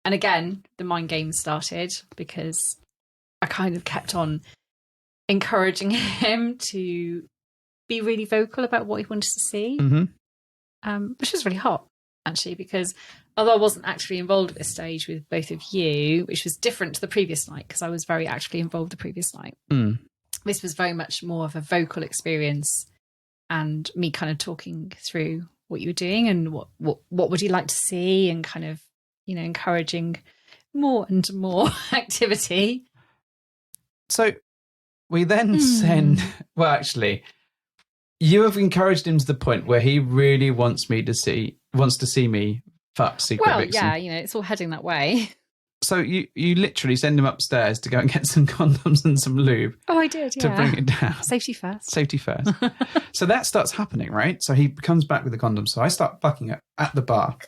And again, the mind game started because I kind of kept on encouraging him to be really vocal about what he wanted to see, which was really hot, actually, because although I wasn't actually involved at this stage with both of you, which was different to the previous night because I was very actively involved the previous night. This was very much more of a vocal experience and me kind of talking through what you were doing and what would you like to see, and kind of, encouraging more and more activity. So we then send, well, actually, you have encouraged him to the point where he really wants to see me fuck Secret Vixen. Well, yeah, it's all heading that way. So you literally send him upstairs to go and get some condoms and some lube. Oh, I did, yeah. To bring it down. Safety first. Safety first. So that starts happening, right? So he comes back with the condoms. So I start fucking her at the bar.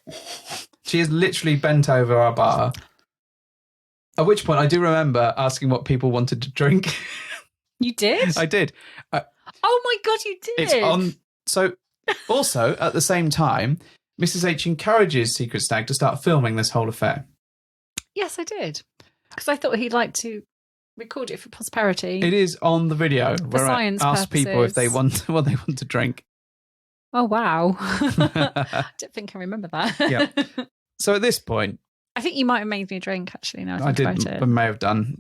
She is literally bent over our bar. At which point I do remember asking what people wanted to drink. You did? I did. Oh my God, you did. It's on. So also at the same time, Mrs. H encourages Secret Stag to start filming this whole affair. Yes, I did. Because I thought he'd like to record it for prosperity. It is on the video for where science I ask people if they want what they want to drink. Oh, wow. I don't think I remember that. Yeah. So at this point, I think you might have made me a drink, actually, now I think about it. I may have done.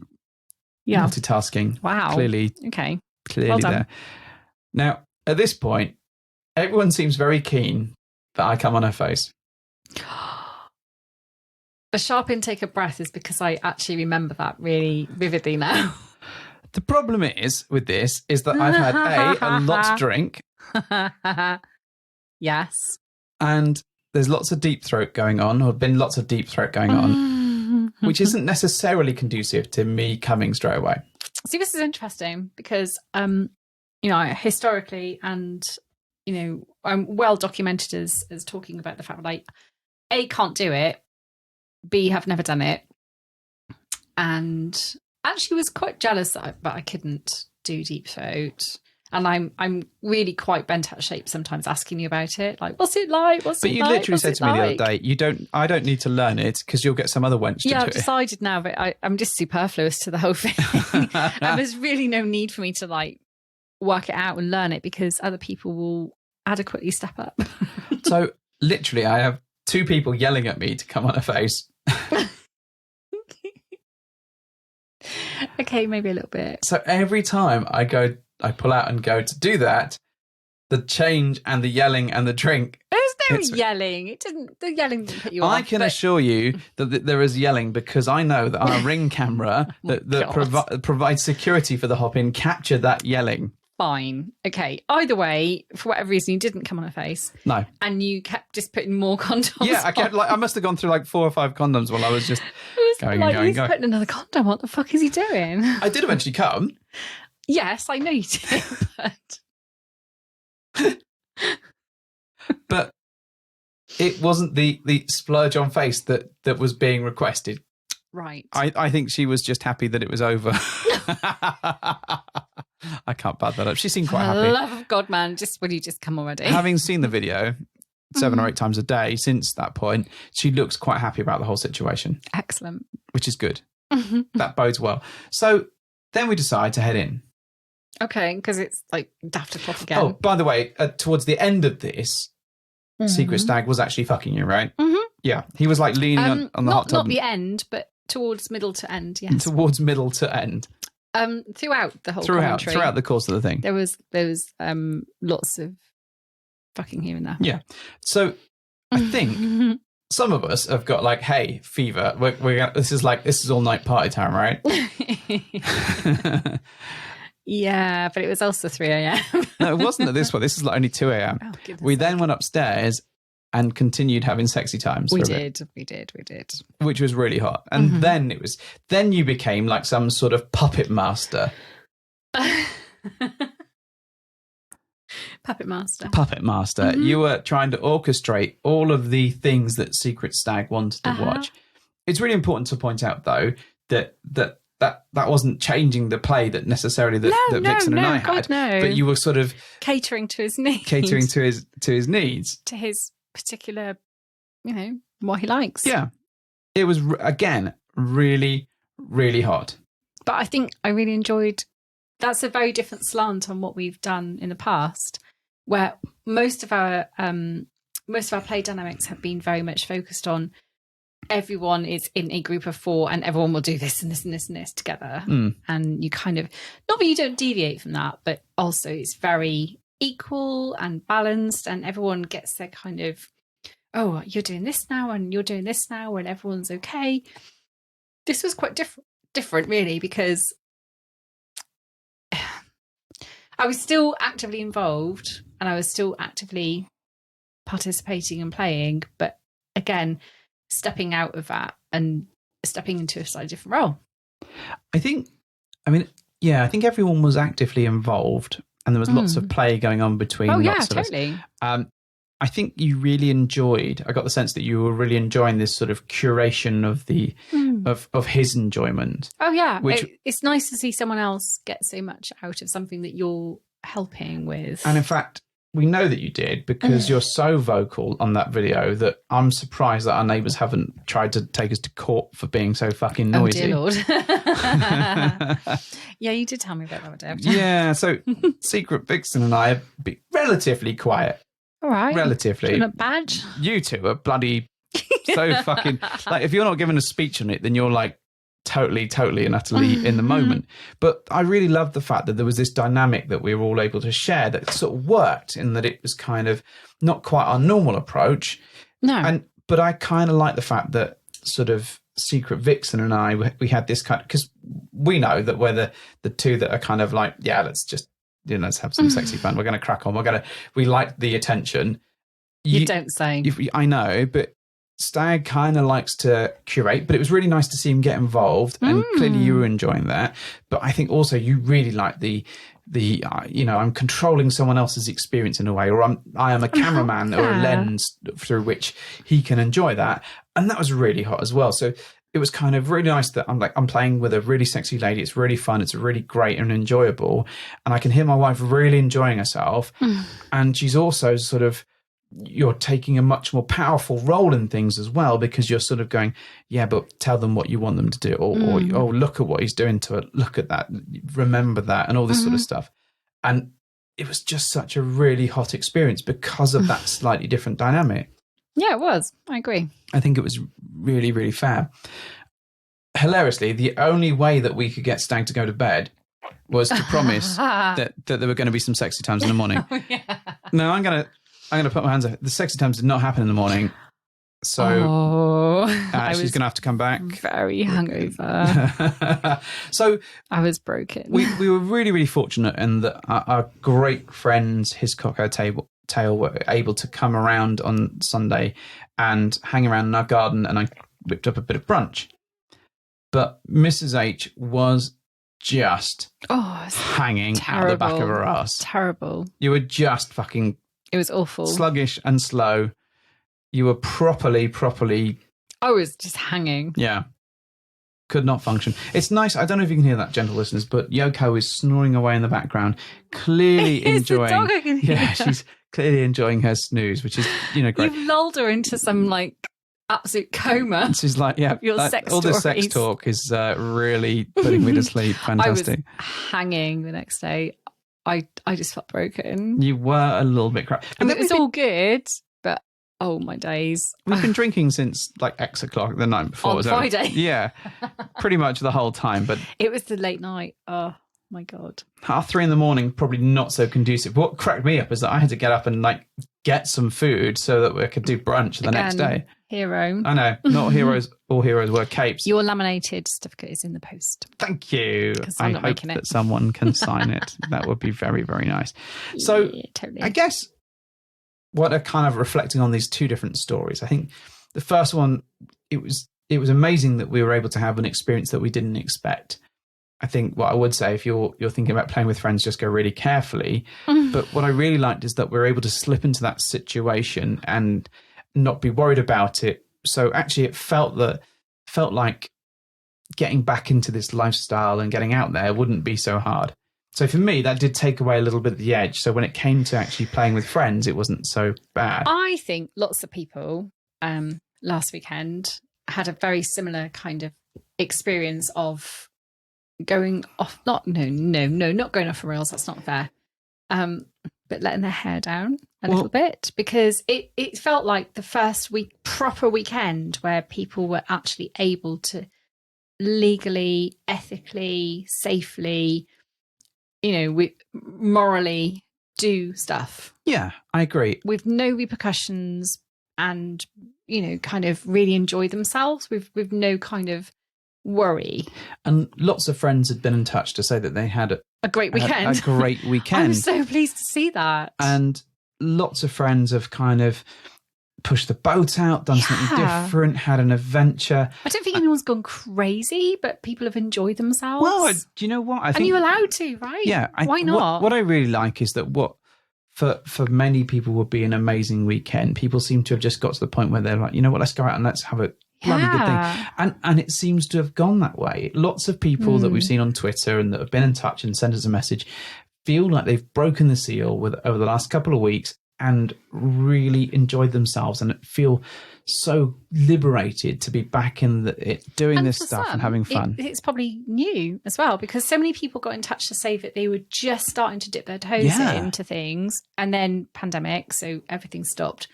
Yeah. Multitasking. Wow. Clearly well done. there. Now, at this point, everyone seems very keen that I come on her face. A sharp intake of breath is because I actually remember that really vividly now. The problem is with this is that I've had a lot to drink. Yes. And there's lots of deep throat going on, or been lots of deep throat going on, which isn't necessarily conducive to me coming straight away. See, this is interesting because, historically, and, I'm well documented as talking about the fact that I, A, can't do it, B, have never done it, and actually was quite jealous that I couldn't do deep throat. And I'm really quite bent out of shape sometimes asking you about it. Like, what's it like? But you literally said to me the other day, I don't need to learn it because you'll get some other wench to do it. Yeah, I've decided now that I'm just superfluous to the whole thing. And there's really no need for me to work it out and learn it because other people will adequately step up. So literally I have 2 people yelling at me to come on her face. Okay, maybe a little bit. So every time I pull out and go to do that, the change and the yelling and the drink There's yelling. The yelling didn't put you off. I can assure you that there is yelling because I know that our Ring camera that provides security for the hop-in captured that yelling. Fine. Okay. Either way, for whatever reason, you didn't come on her face. No. And you kept just putting more condoms. Yeah, I must have gone through like 4 or 5 condoms while I was just going. He's putting another condom. What the fuck is he doing? I did eventually come. Yes, I know you did, but it wasn't the splurge on face that was being requested. Right. I think she was just happy that it was over. I can't bad that up. She seemed quite happy. For the love of God, man, will you just come already? Having seen the video 7 or 8 times a day since that point, she looks quite happy about the whole situation. Excellent. Which is good. That bodes well. So then we decide to head in. Okay, because it's like daft o'clock again. Oh, by the way, towards the end of this, Secret Stag was actually fucking you, right? Mm-hmm. Yeah, he was like leaning on the hot tub. Not the end, but towards middle to end, yes. Towards middle to end. Throughout the whole commentary. Throughout the course of the thing. There was lots of fucking here and there. Yeah. So I think some of us have got like, hey, fever. This is all night party time, right? Yeah, but it was also 3 a.m. No, it wasn't at this one. This is like only 2 a.m. Oh, we then went upstairs and continued having sexy times. We did. Which was really hot. And then you became like some sort of puppet master. Puppet master. Mm-hmm. You were trying to orchestrate all of the things that Secret Stag wanted to watch. It's really important to point out, though, that wasn't changing the play that necessarily that Vixen and I had. No. But you were sort of catering to his needs. To his needs. To his particular, what he likes. Yeah. It was, again, really, really hot. But I think I really enjoyed, that's a very different slant on what we've done in the past, where most of our play dynamics have been very much focused on everyone is in a group of 4 and everyone will do this and this and this and this together. And you kind of, not that you don't deviate from that, but also it's very equal and balanced and everyone gets their kind of, oh, you're doing this now and you're doing this now and everyone's okay. This was quite different really, because I was still actively involved and I was still actively participating and playing, but again, stepping out of that and stepping into a slightly different role. I think everyone was actively involved and there was lots of play going on between lots of totally. us. I think you really enjoyed, I got the sense that you were really enjoying this sort of curation of the of his enjoyment. Oh yeah, it's nice to see someone else get so much out of something that you're helping with. And in fact, we know that you did because you're so vocal on that video that I'm surprised that our neighbours haven't tried to take us to court for being so fucking noisy. Oh, dear Lord. Yeah, you did tell me about that, Dave. Yeah, so Secret Vixen and I have been relatively quiet. All right. Relatively. A badge? You two are bloody so fucking... Like, if you're not giving a speech on it, then you're like, totally and utterly in the moment. But I really loved the fact that there was this dynamic that we were all able to share that sort of worked in that it was kind of not quite our normal approach. No. But I kind of like the fact that sort of Secret Vixen and I, we had this kind of, because we know that we're the two that are kind of like, yeah, let's just, let's have some sexy fun. We're going to crack on. We like the attention. You don't say. I know, but Stag kind of likes to curate, but it was really nice to see him get involved, and clearly you were enjoying that. But I think also you really like the I'm controlling someone else's experience in a way, or I am a cameraman or a lens through which he can enjoy that, and that was really hot as well. So it was kind of really nice that I'm playing with a really sexy lady. It's really fun. It's really great and enjoyable, and I can hear my wife really enjoying herself, and she's also sort of. You're taking a much more powerful role in things as well, because you're sort of going, yeah, but tell them what you want them to do, or oh, look at what he's doing to it, look at that, remember that, and all this sort of stuff. And it was just such a really hot experience because of that slightly different dynamic. Yeah, it was. I agree. I think it was really, really fair. Hilariously, the only way that we could get Stag to go to bed was to promise that there were going to be some sexy times in the morning. Oh, yeah. No, I'm going to put my hands up. The sexy times did not happen in the morning. So she's going to have to come back. Very hungover. So I was broken. We were really, really fortunate in that our great friends, his Cocktail Tail, were able to come around on Sunday and hang around in our garden, and I whipped up a bit of brunch. But Mrs. H was just hanging out the back of her ass. Terrible. You were just fucking... It was awful. Sluggish and slow. You were properly... I was just hanging. Yeah. Could not function. It's nice. I don't know if you can hear that, gentle listeners, but Yoko is snoring away in the background, clearly enjoying... The dog I can hear. Yeah, she's clearly enjoying her snooze, which is, great. You've lulled her into some, absolute coma. She's like, yeah, all this sex talk is really putting me to sleep. Fantastic. I was hanging the next day. I just felt broken. You were a little bit crap. And it was all good, but oh my days. We've been drinking since X o'clock the night before. On Friday. Yeah, pretty much the whole time. But it was the late night. Oh my God. 3:30 in the morning, probably not so conducive. What cracked me up is that I had to get up and get some food so that we could do brunch the next day. Hero. I know, not heroes. All heroes wear capes. Your laminated certificate is in the post. Thank you. I hope that someone can sign it. That would be very, very nice. So totally. I guess what are kind of reflecting on these two different stories. I think the first one, it was amazing that we were able to have an experience that we didn't expect. I think what I would say, if you're thinking about playing with friends, just go really carefully. But what I really liked is that we're able to slip into that situation and not be worried about it. So actually it felt like getting back into this lifestyle and getting out there wouldn't be so hard. So for me, that did take away a little bit of the edge. So when it came to actually playing with friends, it wasn't so bad. I think lots of people last weekend had a very similar kind of experience of going off. Not going off the rails. That's not fair. But letting their hair down a little bit, because it felt like the first proper weekend where people were actually able to legally, ethically, safely, morally do stuff. Yeah, I agree. With no repercussions and, kind of really enjoy themselves with no kind of worry. And lots of friends had been in touch to say that they had a great weekend. A great weekend. I'm so pleased to see that. And lots of friends have kind of pushed the boat out, done something different, had an adventure. I don't think anyone's gone crazy, but people have enjoyed themselves. Well, do you know what? I think, and you're allowed to, right? Yeah. Why not? What I really like is that for many people would be an amazing weekend. People seem to have just got to the point where they're like, you know what, let's go out and let's have a bloody good thing. And it seems to have gone that way. Lots of people that we've seen on Twitter and that have been in touch and sent us a message feel like they've broken the seal over the last couple of weeks and really enjoyed themselves and feel so liberated to be back in doing this stuff and having fun. It's probably new as well, because so many people got in touch to say that they were just starting to dip their toes into things, and then pandemic, so everything stopped.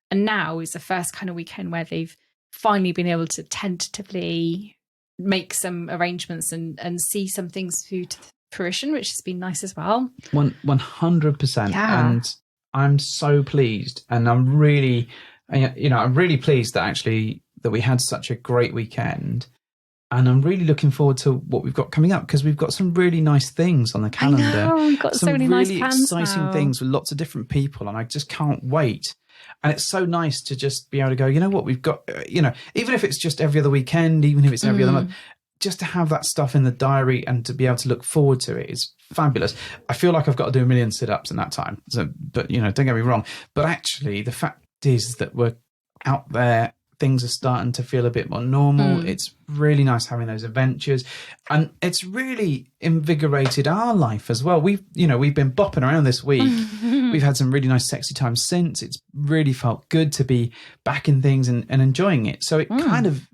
And now is the first kind of weekend where they've finally been able to tentatively make some arrangements and see some things through to fruition, which has been nice as well. 100%. Yeah. And I'm so pleased, and I'm really pleased that we had such a great weekend, and I'm really looking forward to what we've got coming up, because we've got some really nice things on the calendar. I know, we've got so many nice plans, some really exciting things with lots of different people, and I just can't wait. And it's so nice to just be able to go, you know what, we've got, even if it's just every other weekend, even if it's every other month, just to have that stuff in the diary and to be able to look forward to it is fabulous. I feel like I've got to do a million sit-ups in that time. So, but, don't get me wrong. But actually, the fact is that we're out there, things are starting to feel a bit more normal. It's really nice having those adventures, and it's really invigorated our life as well. We've been bopping around this week. We've had some really nice sexy times since. It's really felt good to be back in things and enjoying it. So it kind of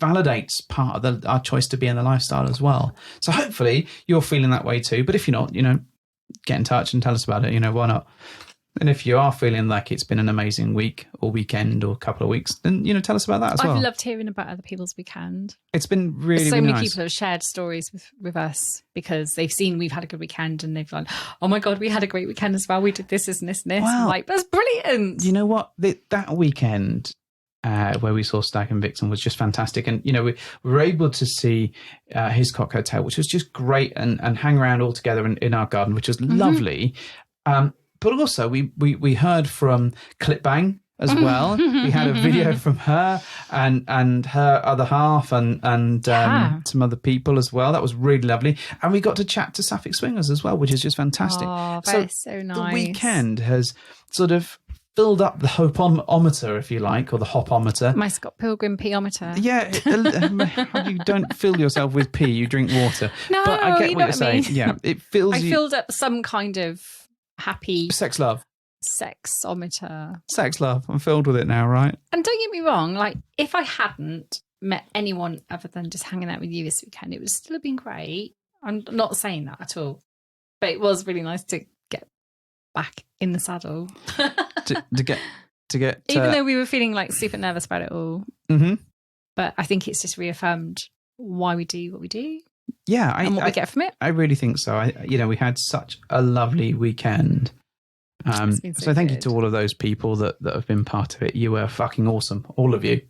validates part of our choice to be in the lifestyle as well. So hopefully you're feeling that way too. But if you're not, get in touch and tell us about it. Why not? And if you are feeling like it's been an amazing week or weekend or couple of weeks, then, tell us about that as well. I've loved hearing about other people's weekend. It's been really, so really many nice. people have shared stories with us because they've seen we've had a good weekend and they've gone, oh my God, we had a great weekend as well. We did this and this and this. Wow. Like, that's brilliant. You know what? That weekend where we saw Stag and Vixen was just fantastic. And, we were able to see his Cock Hotel, which was just great, and hang around all together in our garden, which was lovely. But also we heard from Clipbang as well. We had a video from her and her other half and some other people as well. That was really lovely. And we got to chat to Sapphic Swingers as well, which is just fantastic. Oh, that's so nice. The weekend has sort of filled up the hopometer, if you like, or the hopometer. My Scott Pilgrim peeometer. Yeah, you don't fill yourself with pee, you drink water. No, but I get you what know you're saying. Yeah, it fills you. I filled up some kind of happy sex love. Sexometer. Sex love. I'm filled with it now, right? And don't get me wrong, like, if I hadn't met anyone other than just hanging out with you this weekend, it would still have been great. I'm not saying that at all. But it was really nice to get back in the saddle. to get even though we were feeling like super nervous about it all. Mm-hmm. But I think it's just reaffirmed why we do what we do. Yeah, and what we get from it. I really think so. We had such a lovely weekend. So thank you to all of those people that have been part of it. You were fucking awesome, all of you.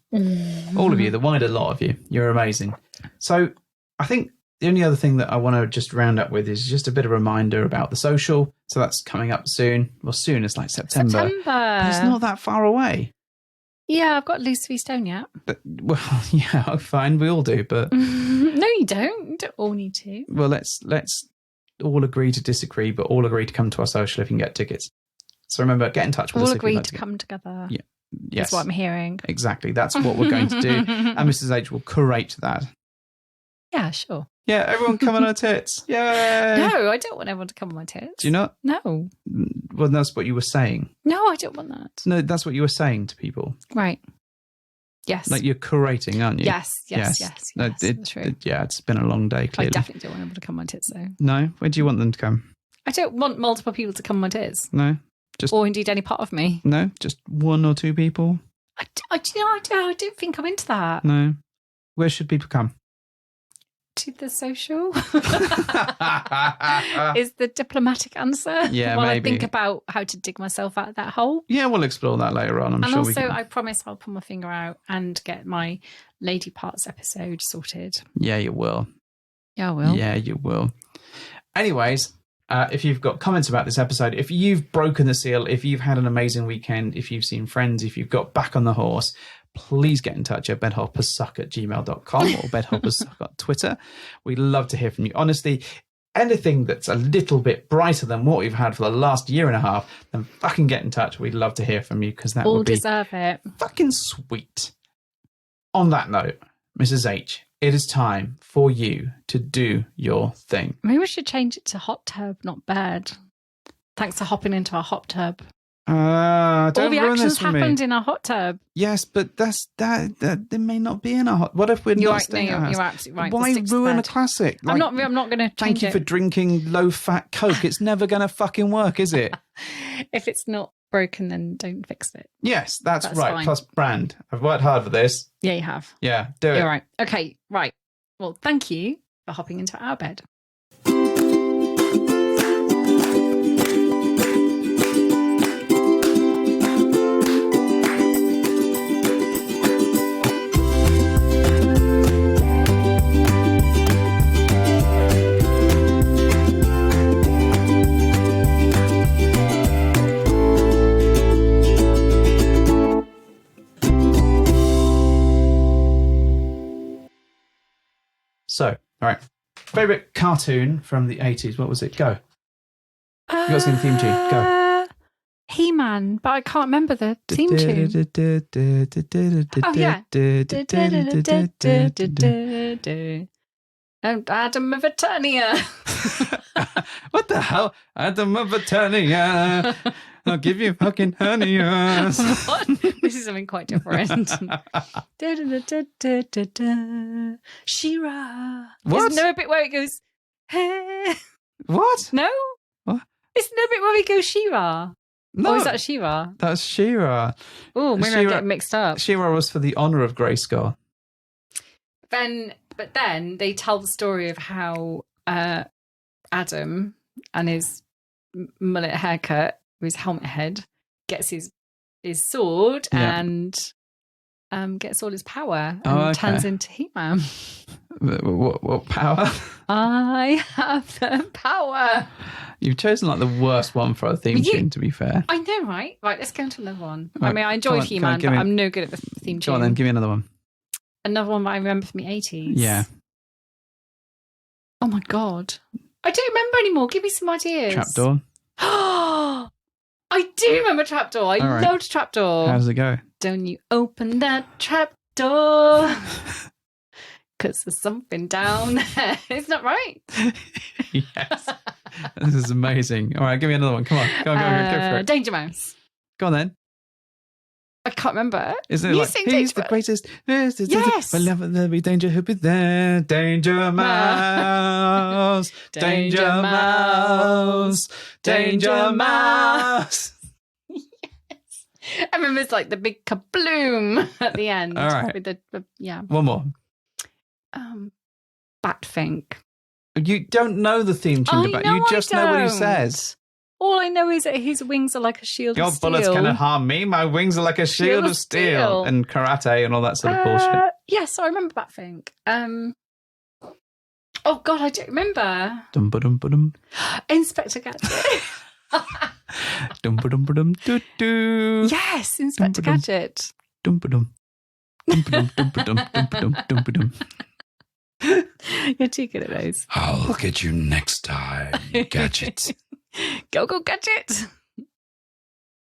All of you, the wider lot of you. You're amazing. So I think the only other thing that I want to just round up with is just a bit of a reminder about the social. So that's coming up soon. Well, soon is like September. But it's not that far away. Yeah, I've got loose feast stone yet. But, well, yeah, fine. We all do, but no, you don't. You don't all need to. Well, let's all agree to disagree, but all agree to come to our social if you can get tickets. So remember, get in touch with us. All agree to come together. Yeah, yes, that's what I'm hearing. Exactly, that's what we're going to do, and Mrs. H will curate that. Yeah, sure. Yeah, everyone come on our tits. Yay! No, I don't want everyone to come on my tits. Do you not? No. Well, that's what you were saying. No, I don't want that. No, that's what you were saying to people. Right. Yes. Like you're curating, aren't you? Yes. No, that's true. It's been a long day, clearly. I definitely don't want everyone to come on my tits, though. No? Where do you want them to come? I don't want multiple people to come on my tits. No? Or indeed any part of me. No? Just one or two people? I don't think I'm into that. No? Where should people come? To the social is the diplomatic answer. Yeah, while maybe. I think about how to dig myself out of that hole. Yeah, we'll explore that later on. I'm sure also, we can. I promise I'll pull my finger out and get my Lady Parts episode sorted. Yeah, you will. Yeah, I will. Yeah, you will. Anyways, if you've got comments about this episode, if you've broken the seal, if you've had an amazing weekend, if you've seen friends, if you've got back on the horse, please get in touch at bedhoppersuck@gmail.com or bedhoppersuck on Twitter. We'd love to hear from you. Honestly, anything that's a little bit brighter than what we've had for the last year and a half, then fucking get in touch. We'd love to hear from you because that would be deserve it. Fucking sweet. On that note, Mrs. H, it is time for you to do your thing. Maybe we should change it to hot tub, not bed. Thanks for hopping into our hot tub. All the actions happened in our hot tub. Yes, but that they may not be in our hot. What if we're not staying at our house? You're absolutely right. Why ruin a classic? I'm not going to. Thank you for drinking low-fat Coke. It's never going to fucking work, is it? If it's not broken, then don't fix it. Yes, that's right. Fine. Plus brand. I've worked hard for this. Yeah, you have. Yeah, do it. You're right. Okay, right. Well, thank you for hopping into our bed. So, all right. Favorite cartoon from the 80s? What was it? Go. You got to sing the theme tune. Go. He-Man, but I can't remember the theme tune. Oh, yeah. Adam of Eternia. What the hell? Adam of Eternia. I'll give you fucking hernias. What? This is something quite different. She-Ra. What? Isn't there a bit where it goes, hey? What? No? What? Isn't there a bit where we go She-Ra? No, is that She-Ra? That's She-Ra. Oh, maybe I'm getting mixed up. She-Ra was for the honour of Grayskull. But then they tell the story of how Adam and his mullet haircut, his helmet head, gets his sword and gets all his power and turns into He-Man. What power? I have the power. You've chosen like the worst one for a theme tune, to be fair. I know, right? Right, let's go into another one. Right, I mean, I enjoy He-Man, but I'm no good at the theme tune. Go on then, give me another one. Another one that I remember from the 80s. Yeah. Oh my God. I don't remember anymore. Give me some ideas. Trapdoor. I do remember Trapdoor. I loved Trapdoor. How does it go? Don't you open that trapdoor. Because there's something down there. Isn't that right? Yes. This is amazing. All right, give me another one. Come on. Go for it. Danger Mouse. Go on then. I can't remember. Isn't it he's the greatest? Yes. Whenever there'll be danger, he'll be there. Danger Mouse. Danger Mouse. Danger Mouse. Yes. I remember it's like the big kabloom at the end. All right. With One more. Batfink. You don't know the theme tune about. You just know what he says. All I know is that his wings are like a shield of steel. Your bullets cannot harm me. My wings are like a shield of steel. And karate and all that sort of bullshit. Yes, I remember Batfink. Oh, God, I don't remember. Dum-ba-dum-ba-dum. Inspector Gadget. Dum-ba-dum-ba-dum-doo-doo. Yes, Inspector Gadget. Dum-ba-dum. Dum-ba-dum, dum-ba-dum, dum-ba-dum, dum-ba-dum. You're too good at those. I'll get you next time, Gadget. Go, Gadget.